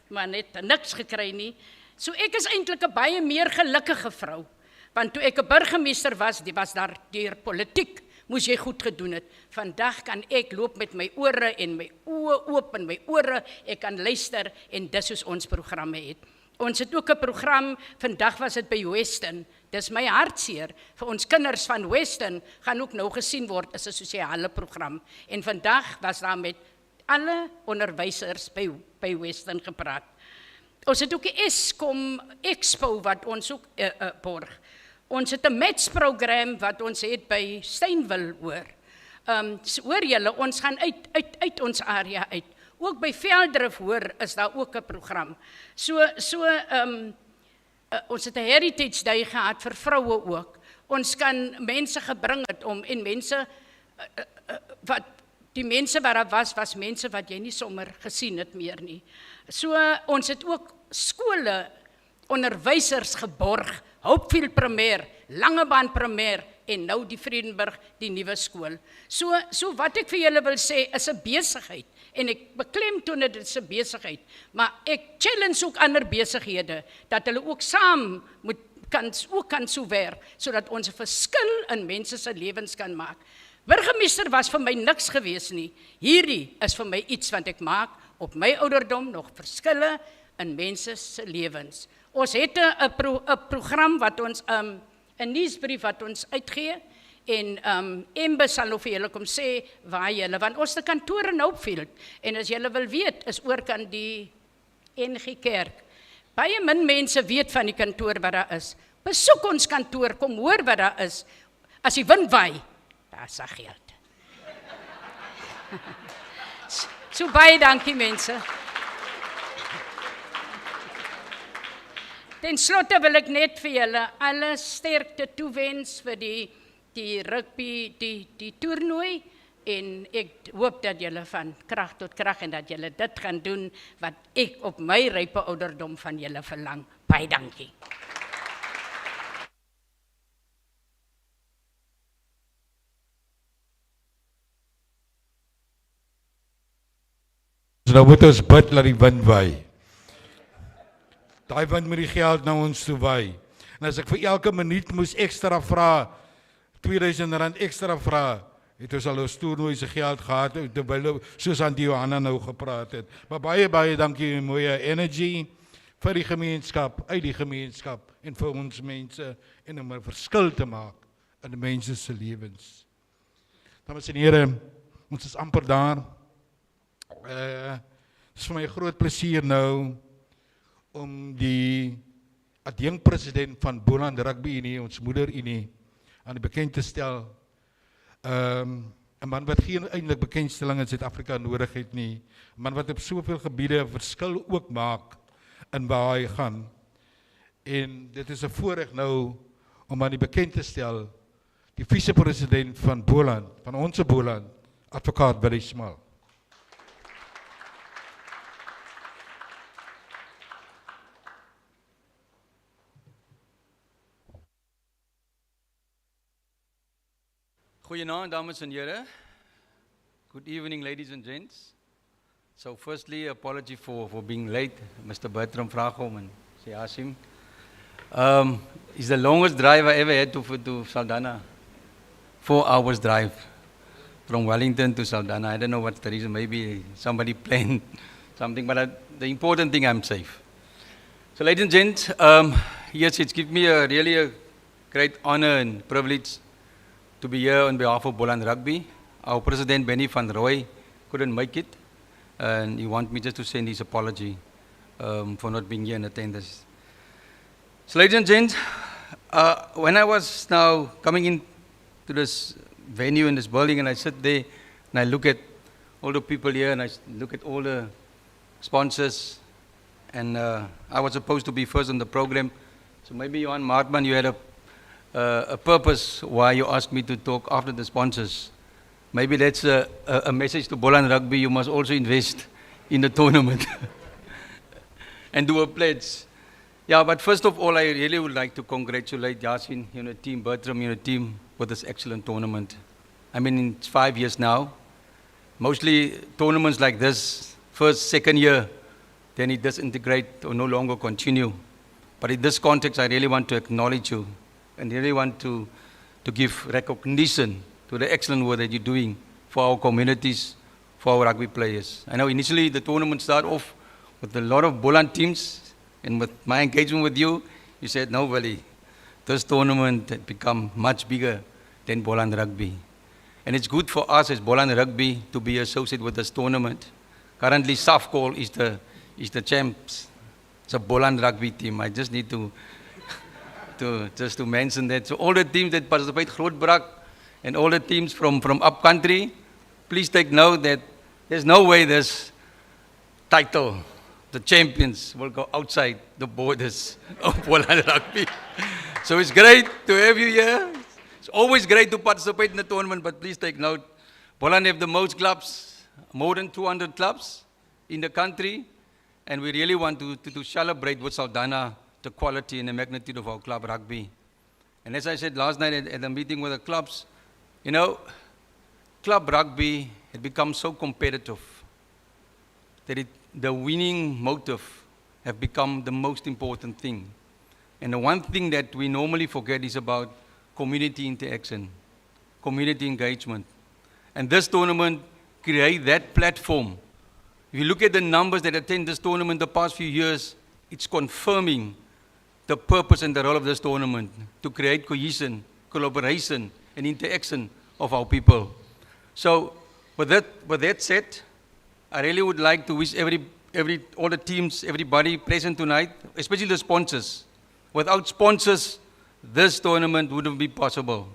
maar net niks gekry nie. So ek is eintlik 'n baie meer gelukkige vrou, want toe ek 'n burgemeester was daar deur politiek, moes jy goed gedoen het. Vandag kan ek loop met my ore en my oë oop en my ore, ek kan luister en dis soos ons programme het. Ons het ook 'n program, vandag was dit by Western, dis my hartseer, vir ons kinders van Western, gaan ook nou gesien word as 'n sosiale program. En vandag was daar met alle onderwysers by Western gepraat. Ons het ook 'n Eskom Expo wat ons ook borg. Ons het 'n matchprogram wat ons het by Steinville hoor. Hoor julle, ons gaan uit ons area uit. Ook by Veldrif hoor is daar ook 'n program. Ons het 'n Heritage Day gehad vir vroue ook. Ons kan mense gebring het en mense die mense wat daar was mense wat jy nie sommer gesien het meer nie. So ons het ook skole, onderwysers geborg Hopefield Premier, Langebaan Premier en nou die Vredenburg, die nuwe skool. So wat ek vir julle wil sê is 'n besigheid en ek beklemtoon dit is 'n besigheid, maar ek challenge ook ander besighede dat hulle ook saam kan so werk sodat ons 'n verskil in mense se lewens kan maak. Burgemeester was vir my niks gewees nie. Hierdie is vir my iets wat ek maak op my ouderdom nog verskille in mense se lewens. Ons het 'n program wat ons 'n nuusbrief wat ons uitgee en Embe sal nou vir julle kom sê waar julle, want ons het 'n kantoor in Hopefield en as julle wil weet is oorkant die NG Kerk. Baie min mense weet van die kantoor wat daar is. Besoek ons kantoor, kom hoor wat daar is. As die wind waai, daar is geld. So baie dankie mense. Ten slotte wil ek net vir julle alle sterkte toewens vir die rugby, die toernooi en ek hoop dat julle van krag tot krag en dat julle dit gaan doen wat ek op my rype ouderdom van julle verlang. Baie dankie.
Nou moet ons bid dat die wind waai. Daai wind met die geld na ons toe waai. En as ek vir elke minuut moes ekstra vra, R2000 ekstra vra, het ons al ons toernooi se geld gehad, terwyl soos aan die Johanna nou gepraat het. Maar baie dankie Umoya Energy vir die gemeenskap, uit die gemeenskap en vir ons mense en om 'n verskil te maak in die mense se lewens. Dames en here, ons is amper daar. Het is vir my 'n groot plesier nou om die adjunkpresident van Boland Rugby Unie, ons moederunie, aan die bekend te stel. 'n Man wat geen eintlik bekendstelling in Suid-Afrika nodig het nie. 'n Man wat op soveel gebiede 'n verskil ook maak in waar hy gaan. En dit is 'n voorreg nou om aan die bekend te stel die vice-president van Boland, van ons Boland, advokaat Willie Smal.
Goeienaand, dames en heren. Good evening, ladies and gents. So firstly, apology for being late. Mr. Bertram Vragom and Siasim. It's the longest drive I ever had to Saldanha. 4 hours drive from Wellington to Saldanha. I don't know what's the reason. Maybe somebody planned something, but the important thing, I'm safe. So ladies and gents, yes, it's given me really a great honor and privilege to be here on behalf of Boland Rugby. Our president, Benny van Rooy, couldn't make it, and he wanted me just to send his apology for not being here in attendance. So ladies and gents, when I was now coming into this venue in this building and I sit there and I look at all the people here and I look at all the sponsors, and I was supposed to be first on the program, so maybe Johan Maartman, you had a purpose why you asked me to talk after the sponsors. Maybe that's a message to Boland Rugby. You must also invest in the tournament and do a pledge. Yeah, but first of all, I really would like to congratulate Yasin, team, Bertram, team for this excellent tournament. I mean, it's 5 years now. Mostly tournaments like this, first, second year, then it disintegrate or no longer continue. But in this context, I really want to acknowledge you and really want to give recognition to the excellent work that you're doing for our communities, for our rugby players. I know initially the tournament started off with a lot of Boland teams, and with my engagement with you, you said, no, Willie, this tournament had become much bigger than Boland Rugby. And it's good for us as Boland Rugby to be associated with this tournament. Currently, Safcol is the champs. It's a Boland Rugby team. I just need to mention that. So all the teams that participate, Grootbrak, and all the teams from upcountry, please take note that there's no way this title, the champions, will go outside the borders of Boland Rugby. So it's great to have you here. It's always great to participate in the tournament, but please take note, Boland have the most clubs, more than 200 clubs in the country, and we really want to celebrate with Saldanha the quality and the magnitude of our club rugby. And as I said last night at a meeting with the clubs, you know, club rugby had become so competitive that the winning motive have become the most important thing. And the one thing that we normally forget is about community interaction, community engagement. And this tournament creates that platform. If you look at the numbers that attend this tournament the past few years, it's confirming the purpose and the role of this tournament to create cohesion, collaboration, and interaction of our people. So, with that said, I really would like to wish all the teams, everybody present tonight, especially the sponsors. Without sponsors, this tournament wouldn't be possible.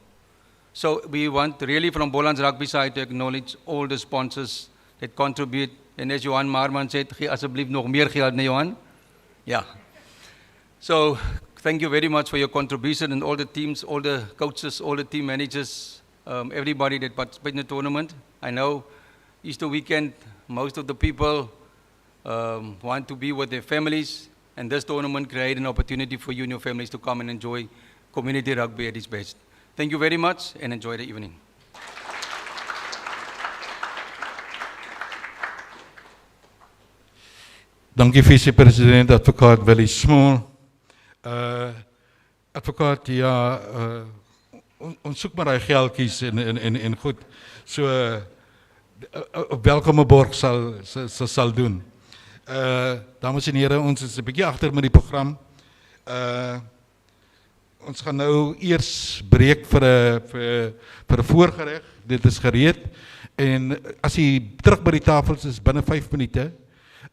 So we want really from Boland's rugby side to acknowledge all the sponsors that contribute. And as Johan Marman said, gee asseblief nog meer geld, nee Johan? Yeah. So thank you very much for your contribution and all the teams, all the coaches, all the team managers, everybody that participated in the tournament. I know Easter weekend, most of the people want to be with their families, and this tournament created an opportunity for you and your families to come and enjoy community rugby at its best. Thank you very much and enjoy the evening.
Dankie vice-president advokaat Willie Small. Advokaat, ja, ons soek maar die geldjies en goed. So op welkome borg sal doen. Dames en heren, ons is 'n bietjie agter met die program. Ons gaan nou eers breek vir 'n voorgereg. Dit is gereed. En as jy terug by die tafels is binne 5 minute,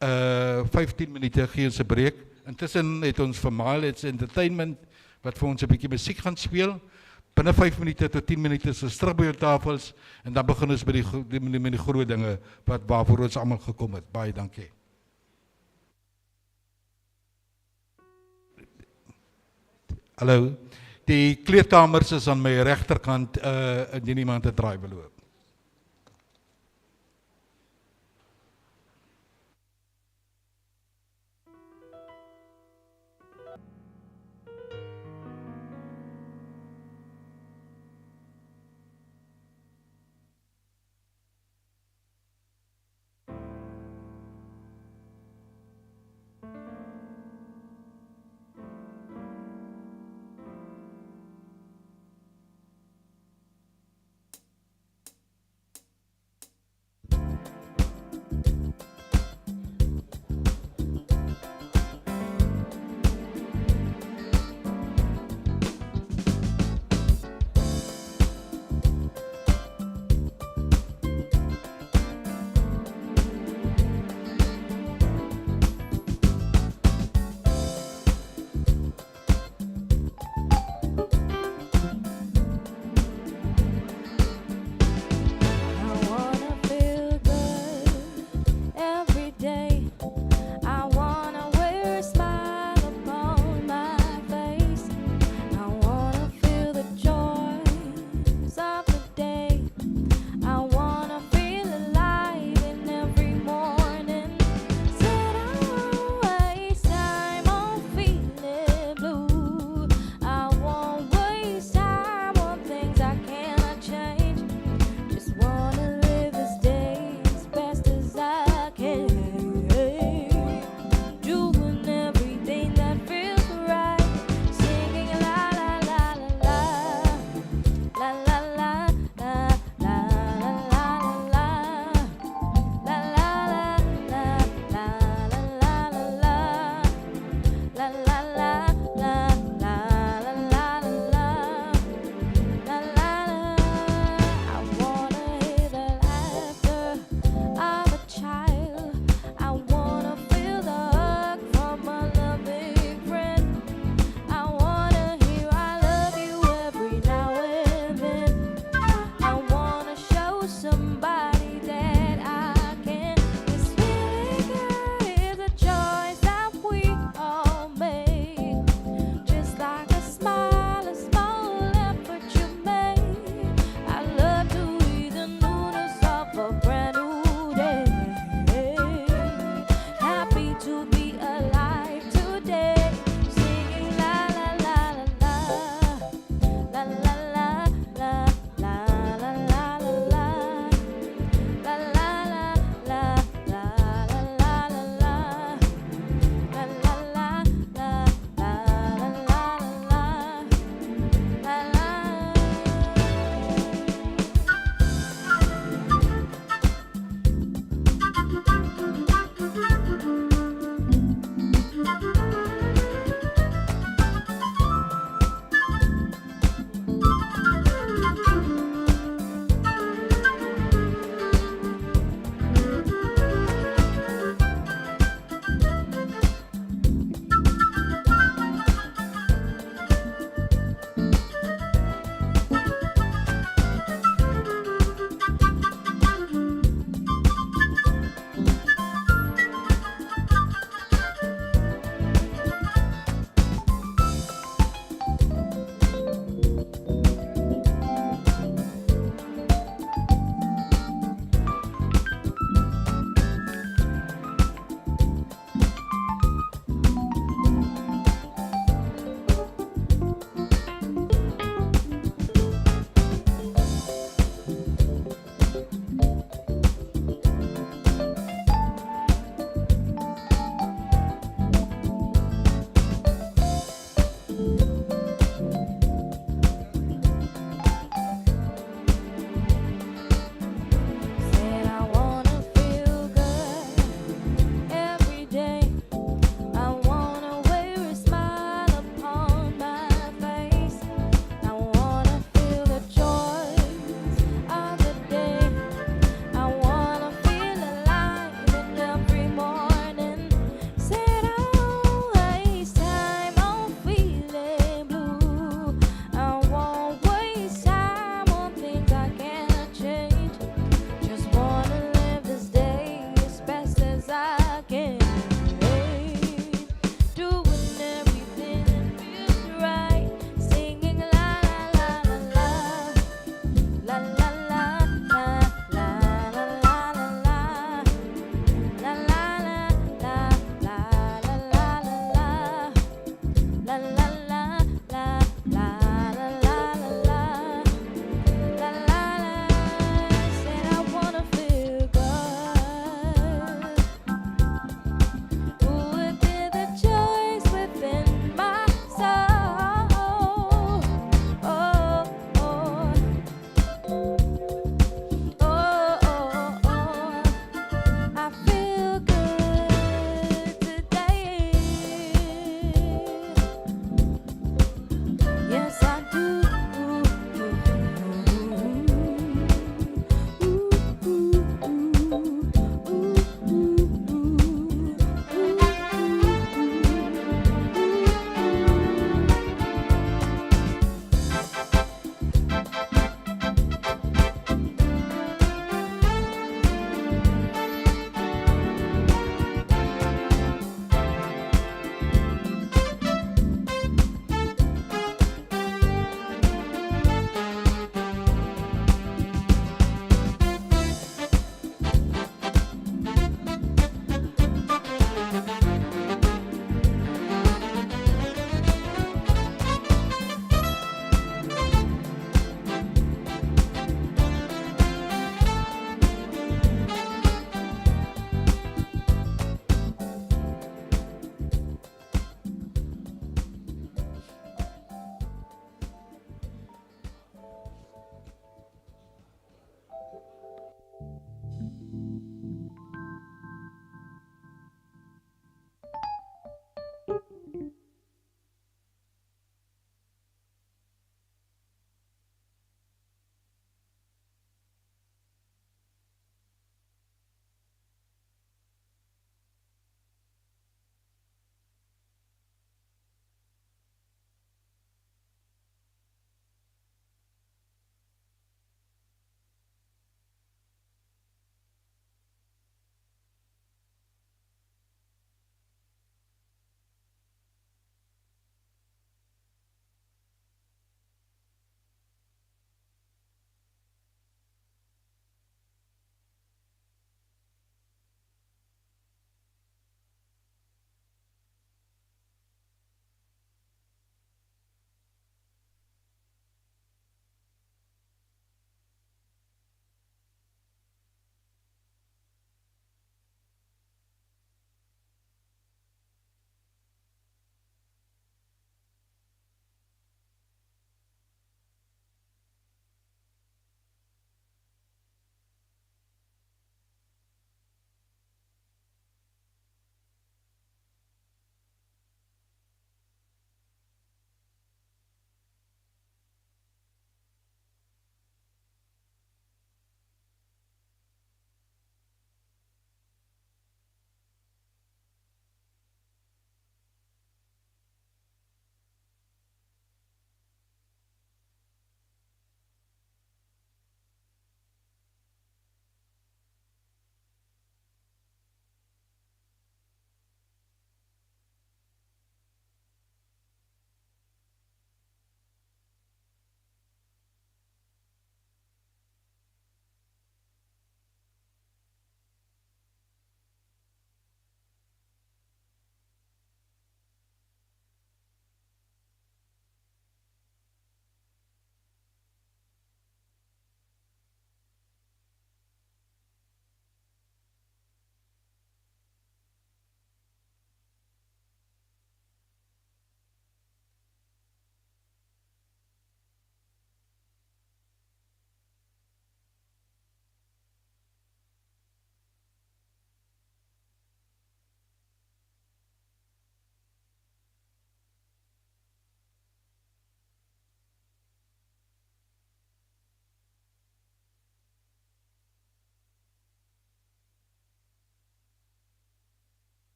15 minute gee ons 'n breek. Intussen het ons vir Miles Entertainment wat vir ons 'n bietjie musiek gaan speel. Binne 5 minute tot 10 minute is ons terug by jou tafels en dan begin ons met die groot dinge waarvoor ons almal gekom het. Baie dankie. Hallo, die kleedkamers is aan my regterkant indien iemand 'n draai beloop.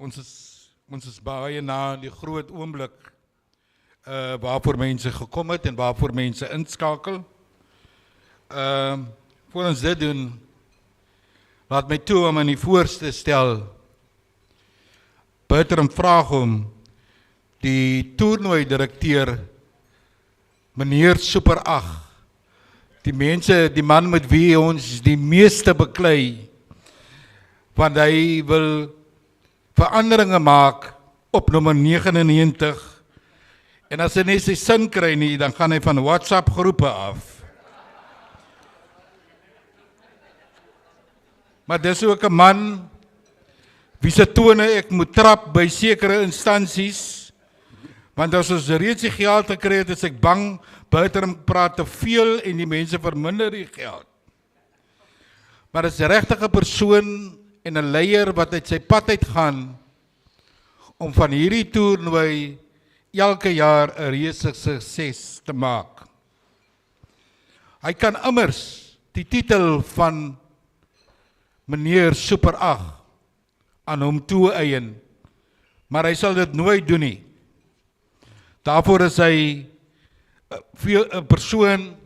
ons is baie na die groot oomblik waarvoor mense gekom het en waarvoor mense inskakel. Voor ons dit doen, laat my toe om aan die voorste stel, Bertram vraag om die toernooi-direkteur, meneer Super 8, die man met wie ons die meeste beklei, want hy wil veranderinge maak op nommer 99, en as hy nie sy sin kry nie, dan gaan hy van WhatsApp groepe af. Maar dis ook 'n man, wie se tone ek moet trap by sekere instansies, want as ons reeds die geld gekry het, is ek bang, Bertram praat te veel en die mense verminder die geld. Maar is 'n regtige persoon en 'n leier wat uit sy pad uitgaan, om van hierdie toernooi elke jaar 'n reuse sukses te maak. Hy kan immers die titel van meneer Super 8 aan hom toe-eien, maar hy sal dit nooit doen nie. Daarvoor is hy 'n persoon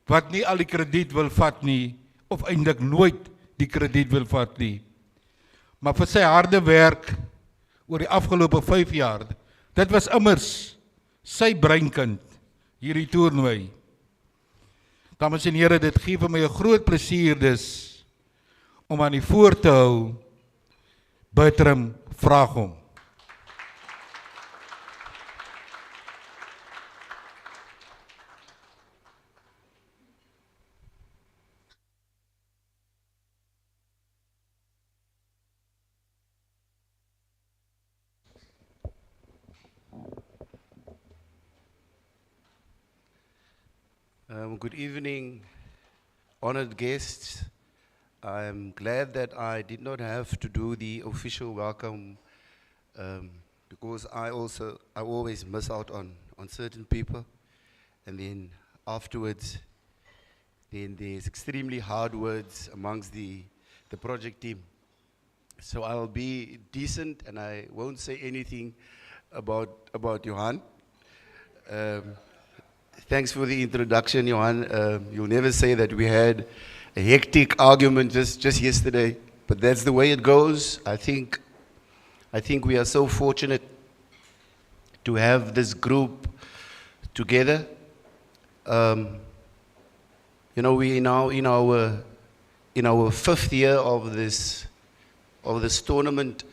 wat nie al die krediet wil vat nie, of eintlik nooit die krediet wil vat nie. Maar vir sy harde werk oor die afgelope 5 jaar, dit was immers sy breinkind, hierdie toernooi. Dames en here, dit gee vir my 'n groot plesier dus, om aan die voor te hou, Bertram vraag hom.
Good evening, honored guests. I'm glad that I did not have to do the official welcome because I always miss out on certain people, and then afterwards, then there's extremely hard words amongst the project team. So I'll be decent and I won't say anything about Johan. Thanks for the introduction, Johan. You'll never say that we had a hectic argument just yesterday, but that's the way it goes. I think we are so fortunate to have this group together. You know, we now in our 5th year of this tournament,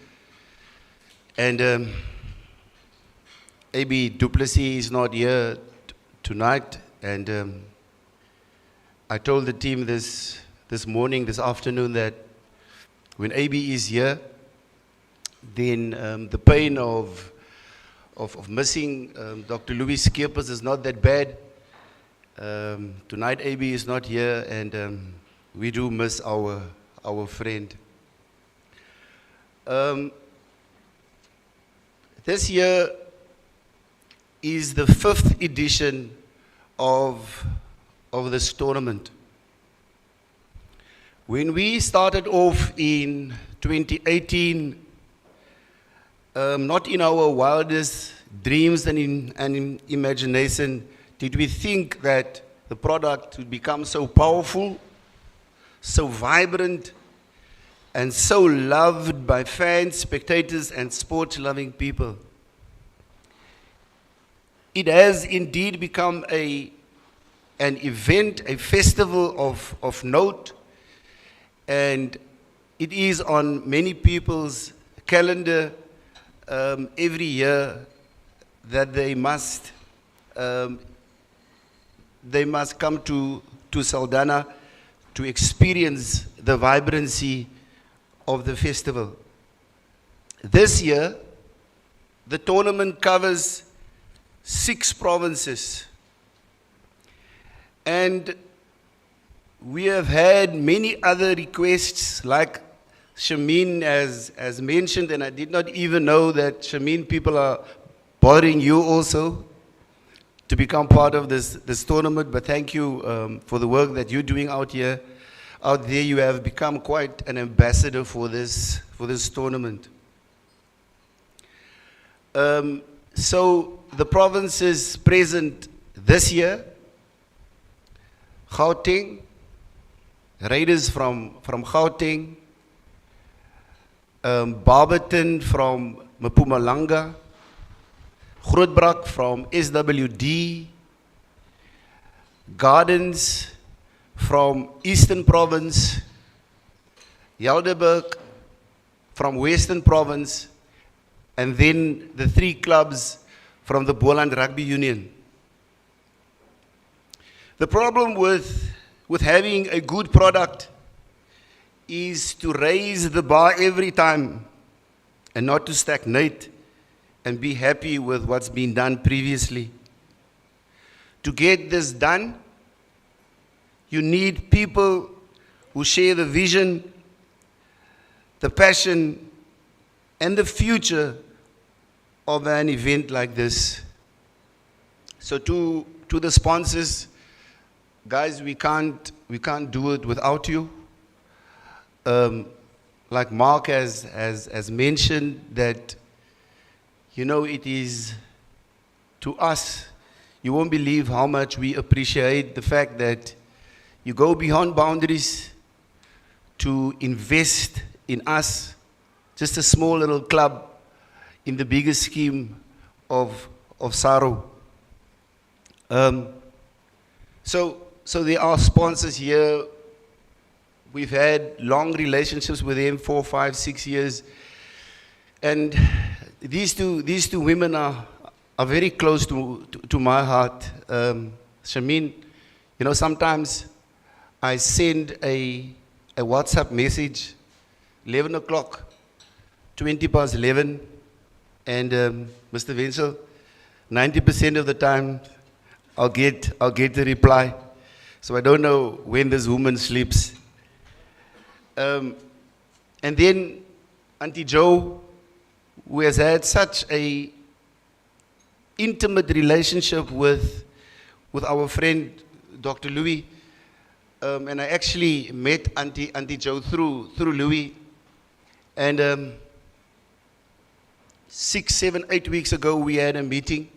and AB Duplessis is not here tonight, and I told the team this afternoon that when AB is here, then the pain of missing Dr. Louis Chairperson is not that bad. Tonight AB is not here, and we do miss our friend. This year is the 5th edition of this tournament. When we started off in 2018, not in our wildest dreams and in imagination did we think that the product would become so powerful, so vibrant, and so loved by fans, spectators, and sport-loving people. It has indeed become an event, a festival of note, and it is on many people's calendar every year that they must come to Saldanha to experience the vibrancy of the festival. This year, the tournament covers 6 provinces, and we have had many other requests, like Shamin has mentioned, and I did not even know that Shamin people are bothering you also to become part of this tournament. But thank you for the work that you're doing out here. Out there, you have become quite an ambassador for this tournament. So the provinces present this year: Gauteng, Raiders from Gauteng, Barberton from Mpumalanga, Grootbrak from SWD, Gardens from Eastern Province, Helderberg from Western Province, and then the 3 clubs from the Boland Rugby Union. The problem with having a good product is to raise the bar every time and not to stagnate and be happy with what's been done previously. To get this done, you need people who share the vision, the passion, and the future of an event like this. So to the sponsors, guys, we can't do it without you. Like Mark has mentioned, that, you know, it is to us, you won't believe how much we appreciate the fact that you go beyond boundaries to invest in us, just a small little club in the bigger scheme of SARU. So there are sponsors here. We've had long relationships with them, 4, 5, 6 years. And these two women are very close to my heart. Shamin, you know, sometimes I send a WhatsApp message, 11 o'clock, 20 past 11, and Mr. Wenzel, 90% of the time I'll get the reply. So I don't know when this woman sleeps. And then Auntie Jo, who has had such a intimate relationship with our friend Dr. Louis, and I actually met Auntie Jo through Louis, and 6, 7, 8 weeks ago we had a meeting.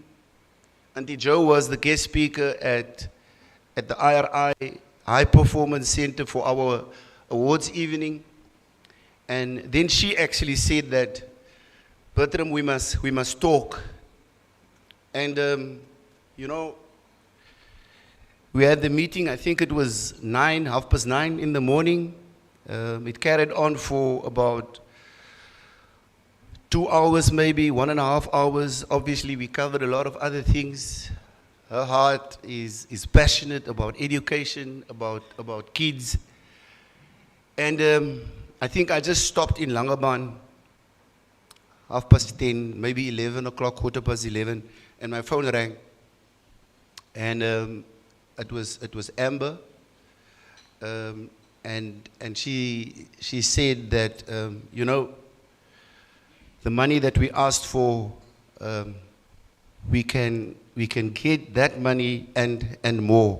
Auntie Jo was the guest speaker at the IRI High Performance Center for our awards evening, and then she actually said that, Bertram, we must talk. And you know, we had the meeting, I think it was 9:30 in the morning. It carried on for about 2 hours, maybe 1.5 hours. Obviously, we covered a lot of other things. Her heart is passionate about education, about kids. And I think I just stopped in Langebaan, 10:30, maybe 11 o'clock, 11:15, and my phone rang. And it was Amber, and she said that, you know, the money that we asked for, we can get that money and more.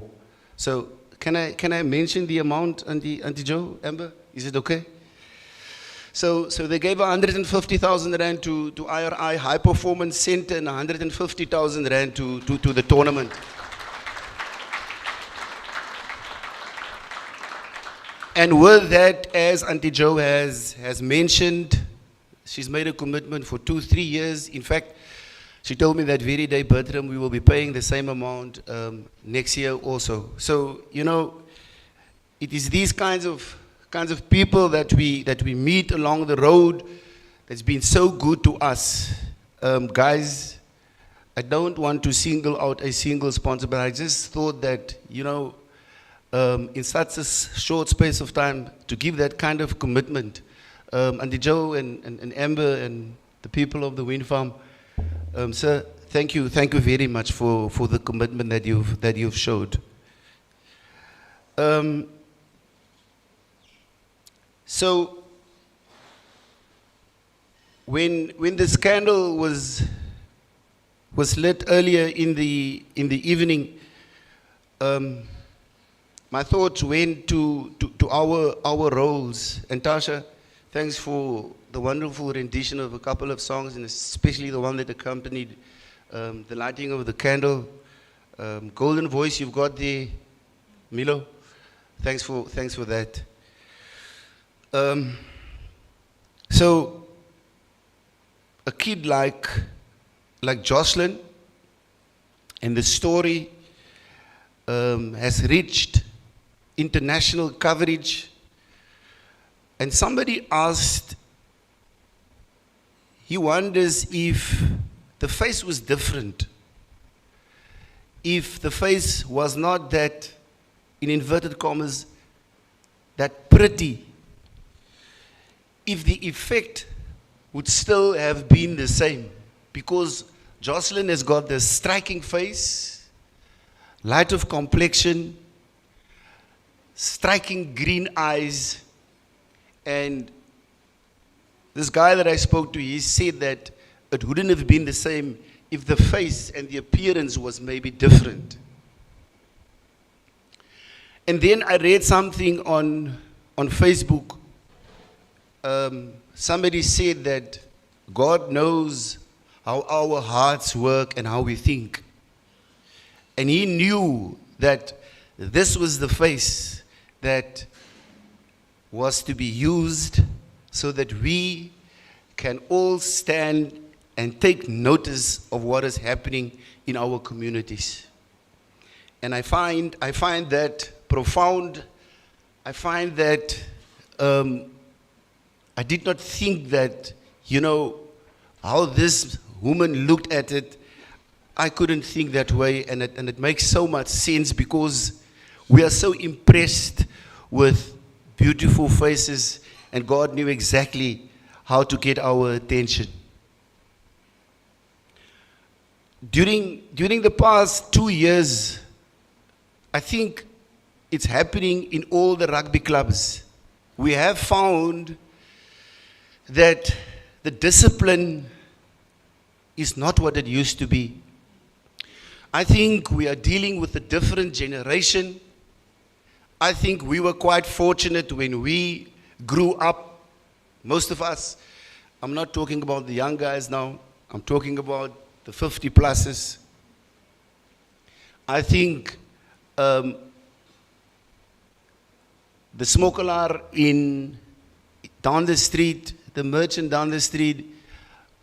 So can I mention the amount, Auntie Jo, Amber? Is it okay? So they gave 150,000 rand to IRI High Performance Center and 150,000 rand to the tournament. And with that, as Auntie Jo has mentioned, she's made a commitment for 2-3 years. In fact, she told me that very day, Bertram, we will be paying the same amount next year also. So, you know, it is these kinds of people that we meet along the road that's been so good to us. Guys, I don't want to single out a single sponsor, but I just thought that, you know, in such a short space of time, to give that kind of commitment, Auntie Jo and Amber and the people of the wind farm, sir, thank you very much for the commitment that you've showed. So when the scandal was lit earlier in the evening, my thoughts went to our roles. And Tasha, Thanks for the wonderful rendition of a couple of songs, and especially the one that accompanied the lighting of the candle. Golden voice you've got there, Milo. Thanks for that. So, a kid like Jocelyn, and the story has reached international coverage. And somebody asked, he wonders if the face was different, if the face was not that, in inverted commas, that pretty, if the effect would still have been the same. Because Jocelyn has got this striking face, light of complexion, striking green eyes, and this guy that I spoke to, he said that it wouldn't have been the same if the face and the appearance was maybe different. And then I read something on Facebook. Somebody said that God knows how our hearts work and how we think. And he knew that this was the face that was to be used so that we can all stand and take notice of what is happening in our communities. And I find that profound. I find that I did not think that, how this woman looked at it, I couldn't think that way, and it makes so much sense because we are so impressed with beautiful faces, and God knew exactly how to get our attention. During the past 2 years, I think it's happening in all the rugby clubs. We have found that the discipline is not what it used to be. I think we are dealing with a different generation. I think we were quite fortunate when we grew up. Most of us, I'm not talking about the young guys now, I'm talking about the 50 pluses. I think the smokkelaar down the street, the merchant down the street,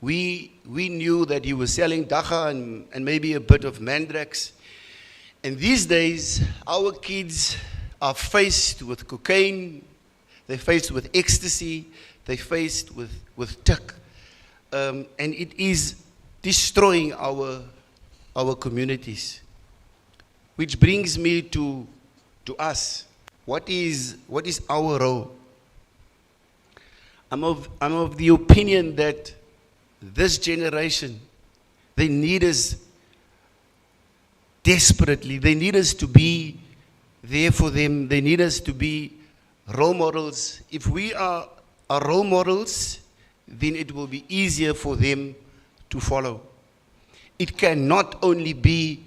we knew that he was selling dacha and maybe a bit of mandrax. And these days, our kids are faced with cocaine, they're faced with ecstasy, they're faced with tick. And it is destroying our communities. Which brings me to us. What is our role? I'm of the opinion that this generation, they need us desperately. They need us to be there for them. They need us to be role models. If we are role models, then it will be easier for them to follow. It cannot only be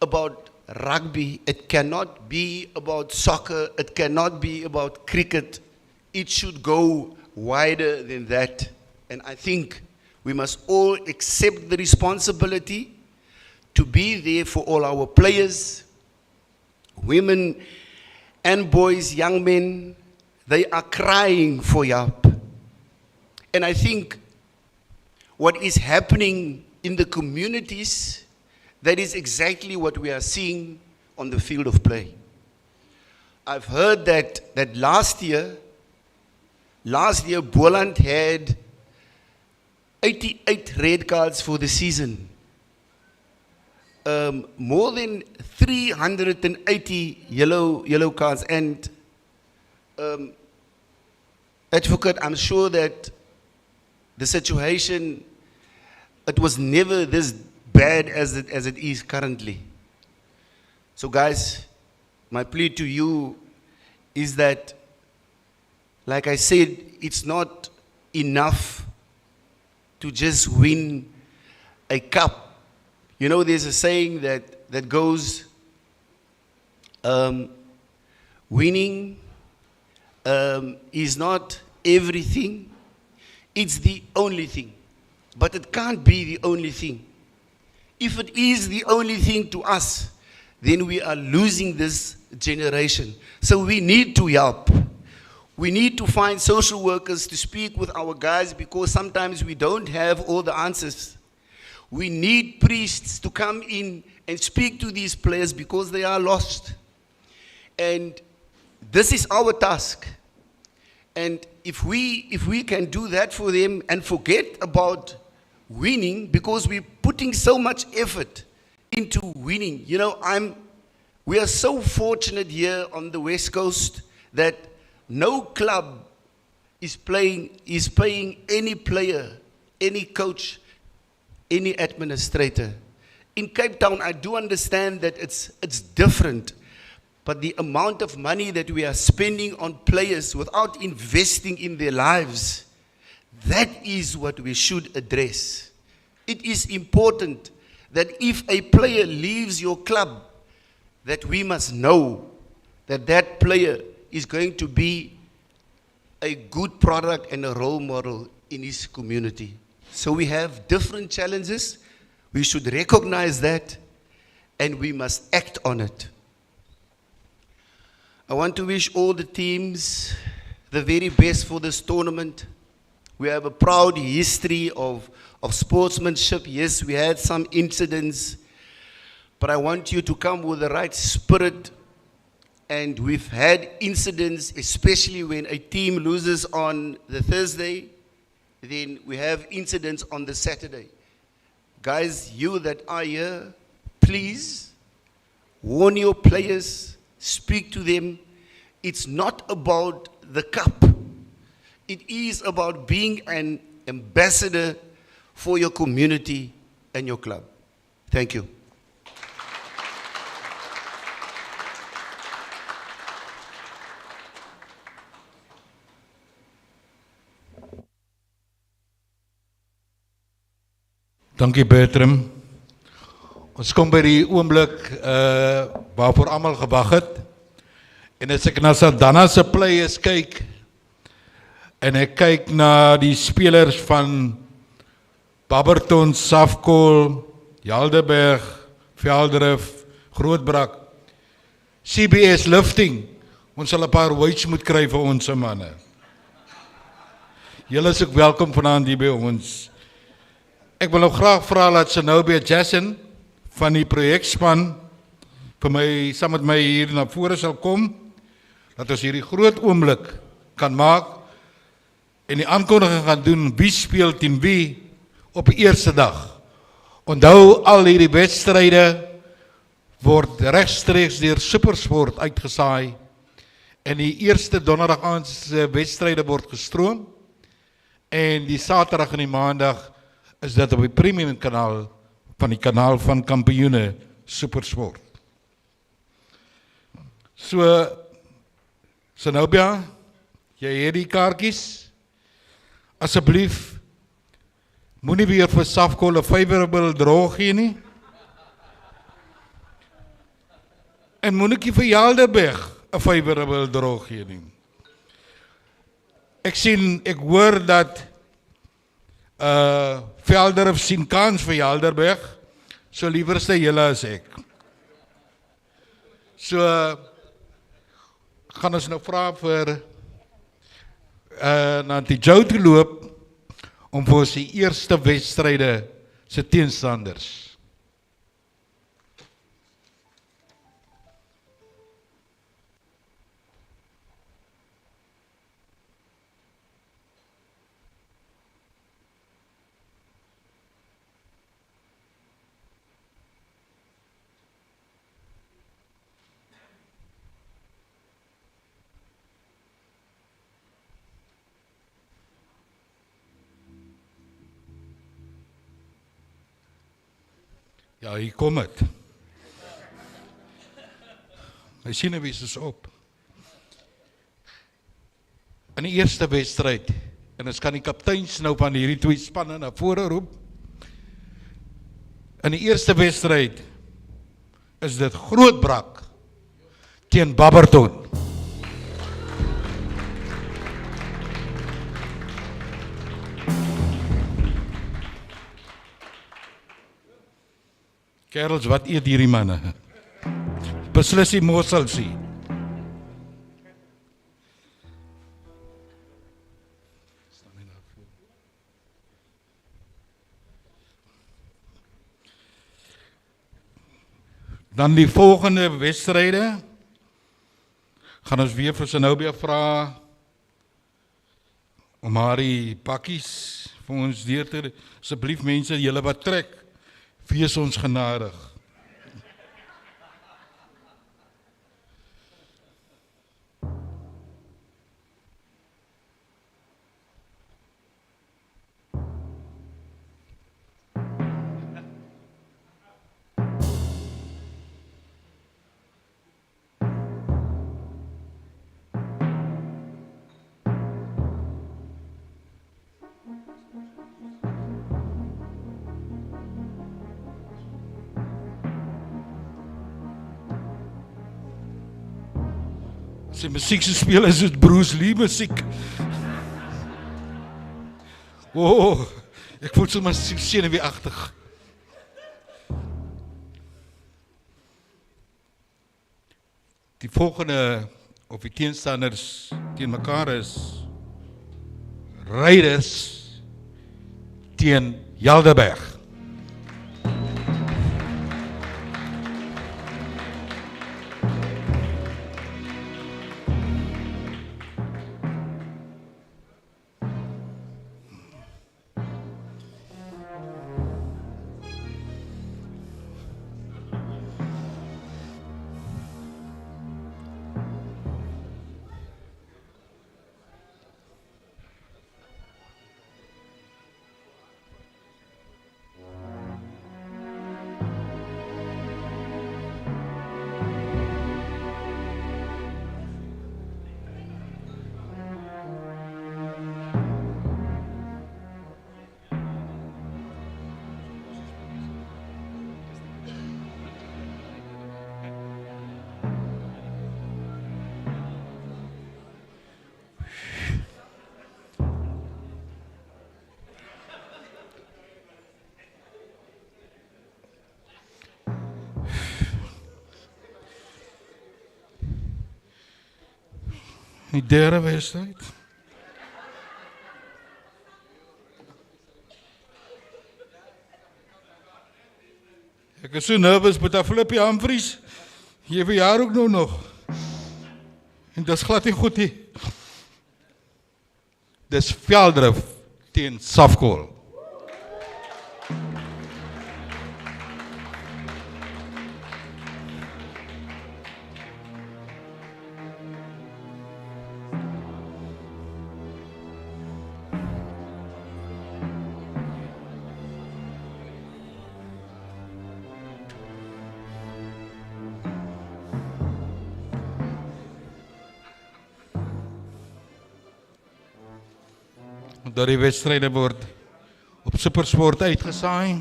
about rugby. It cannot be about soccer. It cannot be about cricket. It should go wider than that. And I think we must all accept the responsibility to be there for all our players, women and boys, young men. They are crying for help. And I think what is happening in the communities, that is exactly what we are seeing on the field of play. I've heard that last year, Boland had 88 red cards for the season. More than 380 yellow cards. And Advocate, I'm sure that the situation, it was never this bad as it is currently. So guys, my plea to you is that, like I said, it's not enough to just win a cup. You know, there's a saying that goes, winning is not everything. It's the only thing. But it can't be the only thing. If it is the only thing to us, then we are losing this generation. So we need to help. We need to find social workers to speak with our guys because sometimes we don't have all the answers. We need priests to come in and speak to these players because they are lost. And this is our task. And if we can do that for them and forget about winning, because we're putting so much effort into winning. You know, we are so fortunate here on the West Coast that no club is paying any player, any coach, any administrator. In Cape Town, I do understand that it's different, but the amount of money that we are spending on players without investing in their lives, that is what we should address. It is important that if a player leaves your club, that we must know that that player is going to be a good product and a role model in his community. So we have different challenges. We should recognize that, and we must act on it. I want to wish all the teams the very best for this tournament. We have a proud history of sportsmanship. Yes, we had some incidents, but I want you to come with the right spirit. And we've had incidents, especially when a team loses on the Thursday, then we have incidents on the Saturday. Guys, you that are here, please warn your players, speak to them. It's not about the cup. It is about being an ambassador for your community and your club. Thank you.
Dankie Bertram. Ons kom by die oomblik waarvoor almal gewag het. En as ek na Saldanha se players kyk en ek kyk na die spelers van Barberton, Safkol, Helderberg, Veldrif, Grootbrak, CBS Lifting, ons sal 'n paar weights moet kry vir ons manne. Julle is ook welkom vanaand hier by ons. Ek wil nou graag vra dat Zenobia Jason van die projekspan vir my, saam met my hier na vore sal kom, dat ons hierdie groot oomblik kan maak en die aankondiging gaan doen wie speel teen wie op die eerste dag. Onthou, al hierdie wedstryde word regstreeks deur Supersport uitgesaai en die eerste donderdag aand se wedstryde word gestroom en die Saterdag en die Maandag is dit op die premium kanaal van die kanaal van Kampioene Supersport. So, Zenobia, jy het die kaartjies. Asseblief, moenie weer vir Safkol 'n favorable draw gee nie. En moenie vir Helderberg 'n favorable draw gee nie. Ek hoor dat Veldrif sien kans vir Helderberg, so liewerste julle as ek. So, gaan ons nou vra vir na die Joe te loop, om vir ons die eerste wedstryde se teenstanders. Ja, hier kom het. Hy sien wie is op. In die eerste wedstryd, en ons kan die kapteins nou van hierdie twee spanne na vore roep. In die eerste wedstryd is dit Grootbrak teen Barberton. Kerels, wat eet hierdie manne? Beslis die mosselsie. Dan die volgende wedstryde gaan ons weer vir Zenobia vra om haar die pakkies vir ons deur te, asseblief mense, julle wat trek, wees ons genadig. As die musiek se speel is dit Bruce Lee musiek. Oh, ek voel so maar senuweeagtig. Die volgende of die teenstanders teen mekaar is Raiders teen Helderberg. Die derde wedstrijd. Ek is so nervous met dat Flippie Humphries. Jy verjaar ook nou nog. En dis glad nie goed nie. Dis Veldrif teen Safkool. Dat die wedstryde word op Supersport uitgesaai.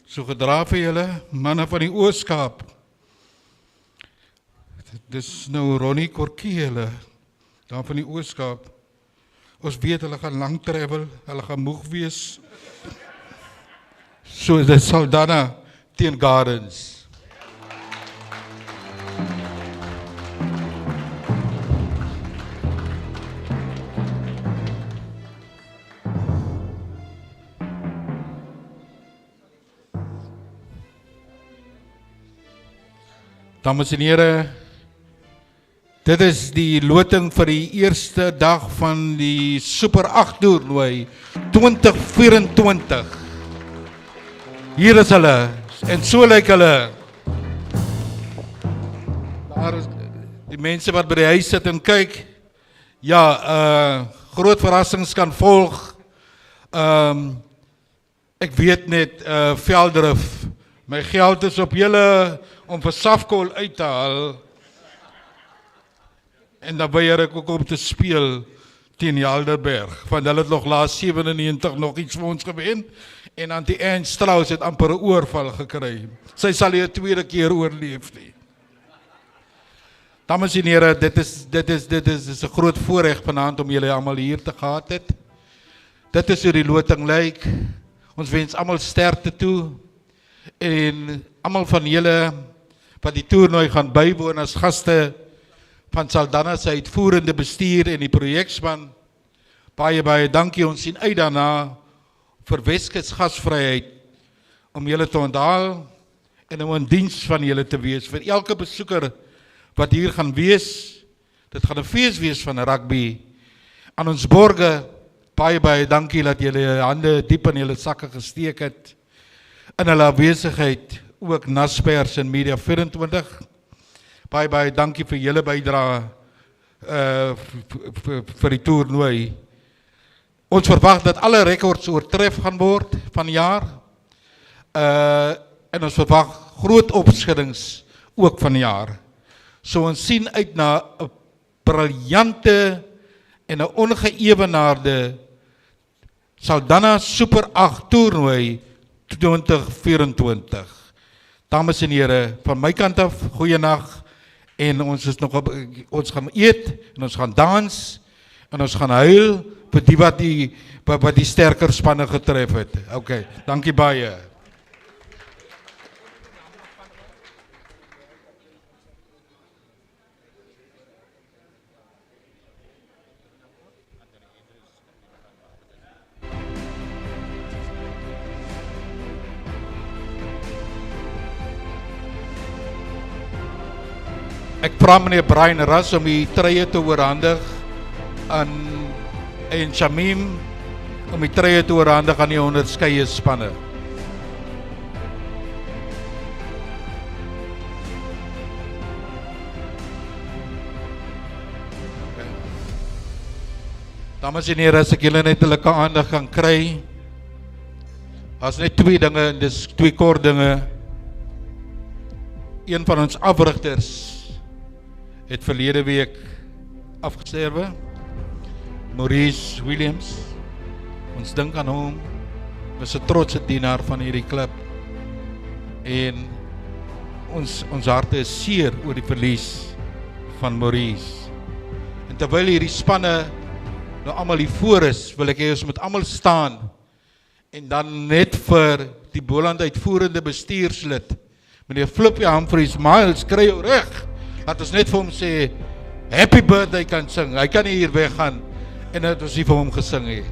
So gedra vir julle, manne van die Ooskaap. Dis nou Ronnie Korkie hulle, daar van die Ooskaap. Ons weet hulle gaan lang travel, hulle gaan moeg wees. So dit Saldanha teen Gardens. Dames en heren, dit is die loting vir die eerste dag van die Super 8 toernooi 2024. Hier is hulle, en so lyk hulle. Daar is die mense wat by die huis sit en kyk. Ja, groot verrassings kan volg. Ek weet net, Veldrif, my geld is op julle om vir Safkool uit te haal. En dan weier ek ook om te speel teen Helderberg. Want hulle het nog laas 97 nog iets vir ons gewen. En aan die eind Strauss het amper 'n oorval gekry. Sy sal hier 'n tweede keer oorleef nie. Dames en here, dit is 'n groot voorreg vanaand om julle almal hier te gehad het. Dit is hoe die loting lyk. Ons wens almal sterkte toe. en almal van julle wat die toernooi gaan bywoon as gaste van Saldanha se uitvoerende bestuur en die projekspan. Baie dankie, ons sien uit daarna vir Weskus gasvryheid om julle te onthaal en om in diens van julle te wees. Vir elke besoeker wat hier gaan wees, dit gaan 'n fees wees van rugby. Aan ons borge, baie dankie dat julle hande diep in julle sakke gesteek het. In hulle afwesigheid, ook Naspers en Media 24. Baie dankie vir julle bydrae vir die toernooi. Ons verwag dat alle rekords oortref gaan word vanjaar. En ons verwag groot opschuddings ook vanjaar. So ons sien uit na 'n briljante en 'n ongeëwenaarde Saldanha Super 8 toernooi 2024. Dames en here, van my kant af, goeienag. En ons gaan eet en ons gaan dans en ons gaan huil vir die wat die sterker spanne getref het. Okay, dankie baie. Ek vra meneer Brian Ras om die treie te oorhandig en Shamim om die treie te oorhandig aan die onderskeie spanne. Dames en here, as ek julle net hulle aandag kan kry. Daar's net twee dinge en dis twee kort dinge. Een van ons afrigters het verlede week afgesterwe. Maurice Williams. Ons dink aan hom. Ons 'n trotse dienaar van hierdie klub. En ons harte is seer oor die verlies van Maurice. En terwyl hierdie spanne nou almal hier voor is, wil ek hê ons moet almal staan en dan net vir die Boland uitvoerende bestuurslid, meneer Flippie Humphries Miles, kry jou reg. Laat ons net vir hom sê, happy birthday kan sing. Hy kan nie hier weggaan en dat ons nie vir hom gesing het.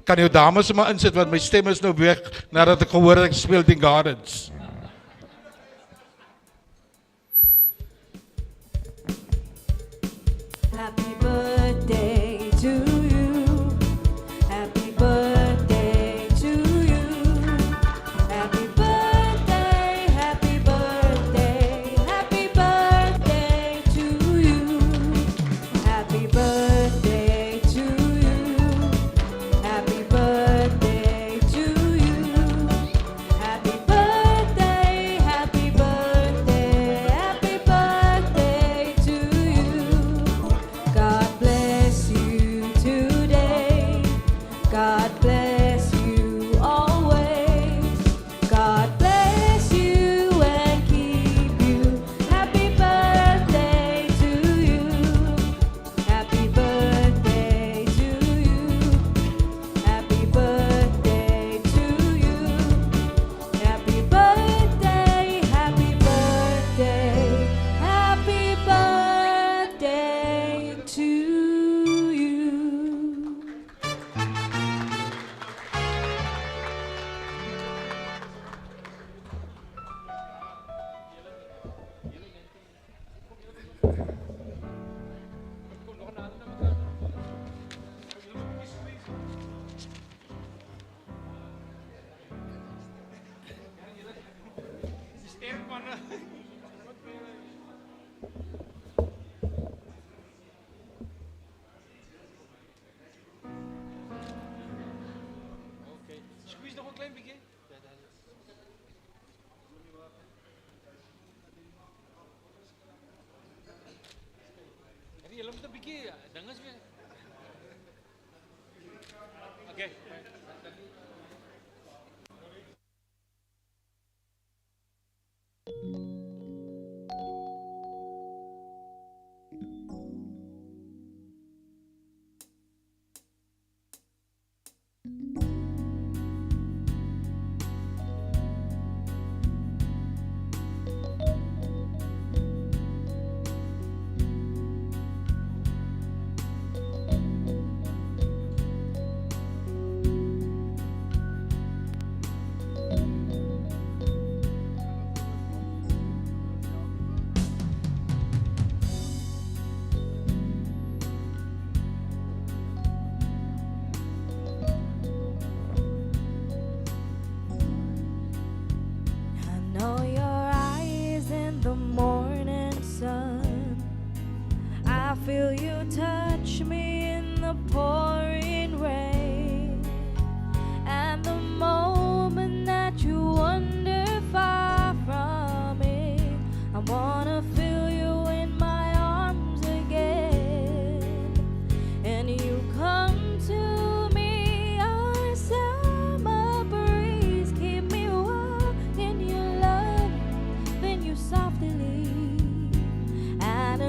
Kan jou dames maar insit, want my stem is nou weg, nadat ek gehoor het ek speel die Gardens.
Happy birthday to you. Happy birthday to you. Happy birthday, happy birthday, happy birthday to you. Happy birthday to you. Happy birthday to you. Happy birthday, happy birthday, happy birthday to you. God bless you today. God bless you always. God bless you and keep you. Happy birthday to you. Happy birthday to you. Happy birthday to you. Happy birthday, happy birthday, happy birthday to you.
Squeeze nog een klein beetje. Je loopt een beetje, dan is weer. Oké.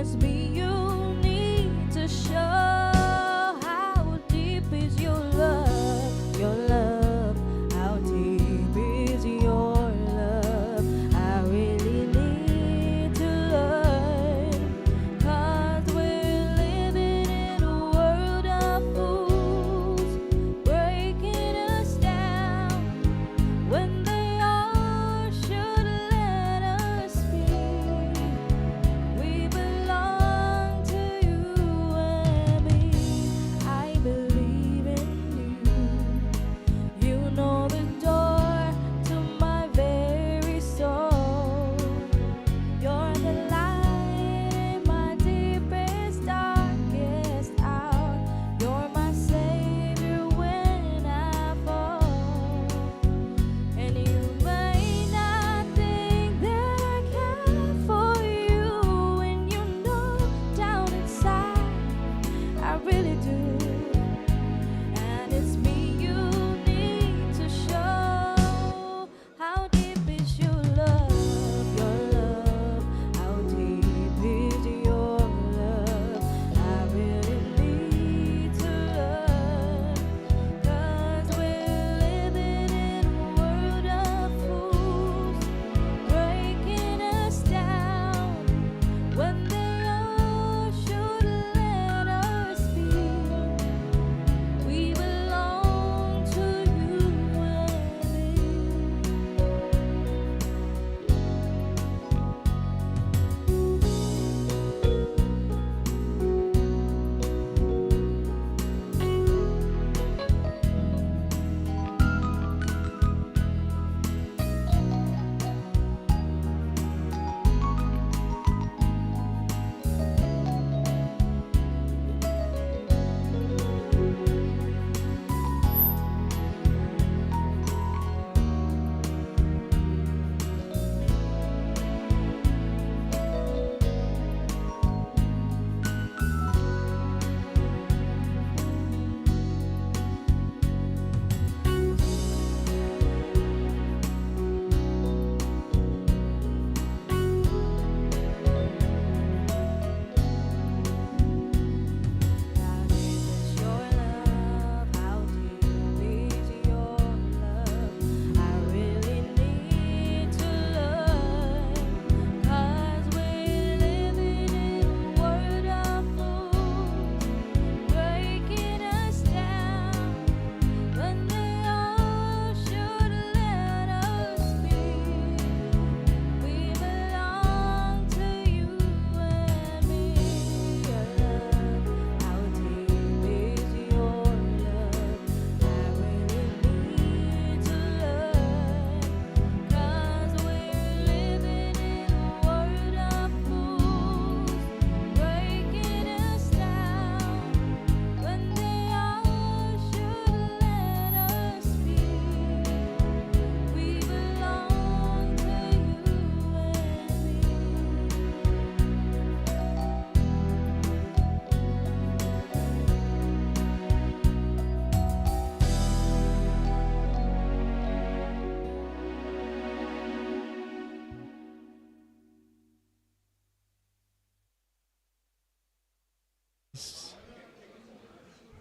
it's me you need to show. How deep is your love, your love? How deep is your love? I really need to learn, 'cause we're living in a world of fools, breaking us down when they all should let us be. We belong to you and me. I believe in you. You know the door to my very soul. You're the light in my deepest, darkest hour. You're my savior when I fall. And you may not think that I care for you, and you know down inside I really do. And it's me you need to show. How deep is your love, your love? How deep is your love? I really need to learn, 'cause we're living in a world of fools, breaking us down when they all should let us be. We belong to you and me.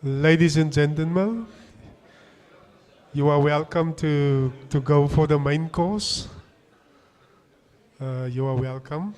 Ladies and gentlemen, you are welcome to go for the main course. You are welcome.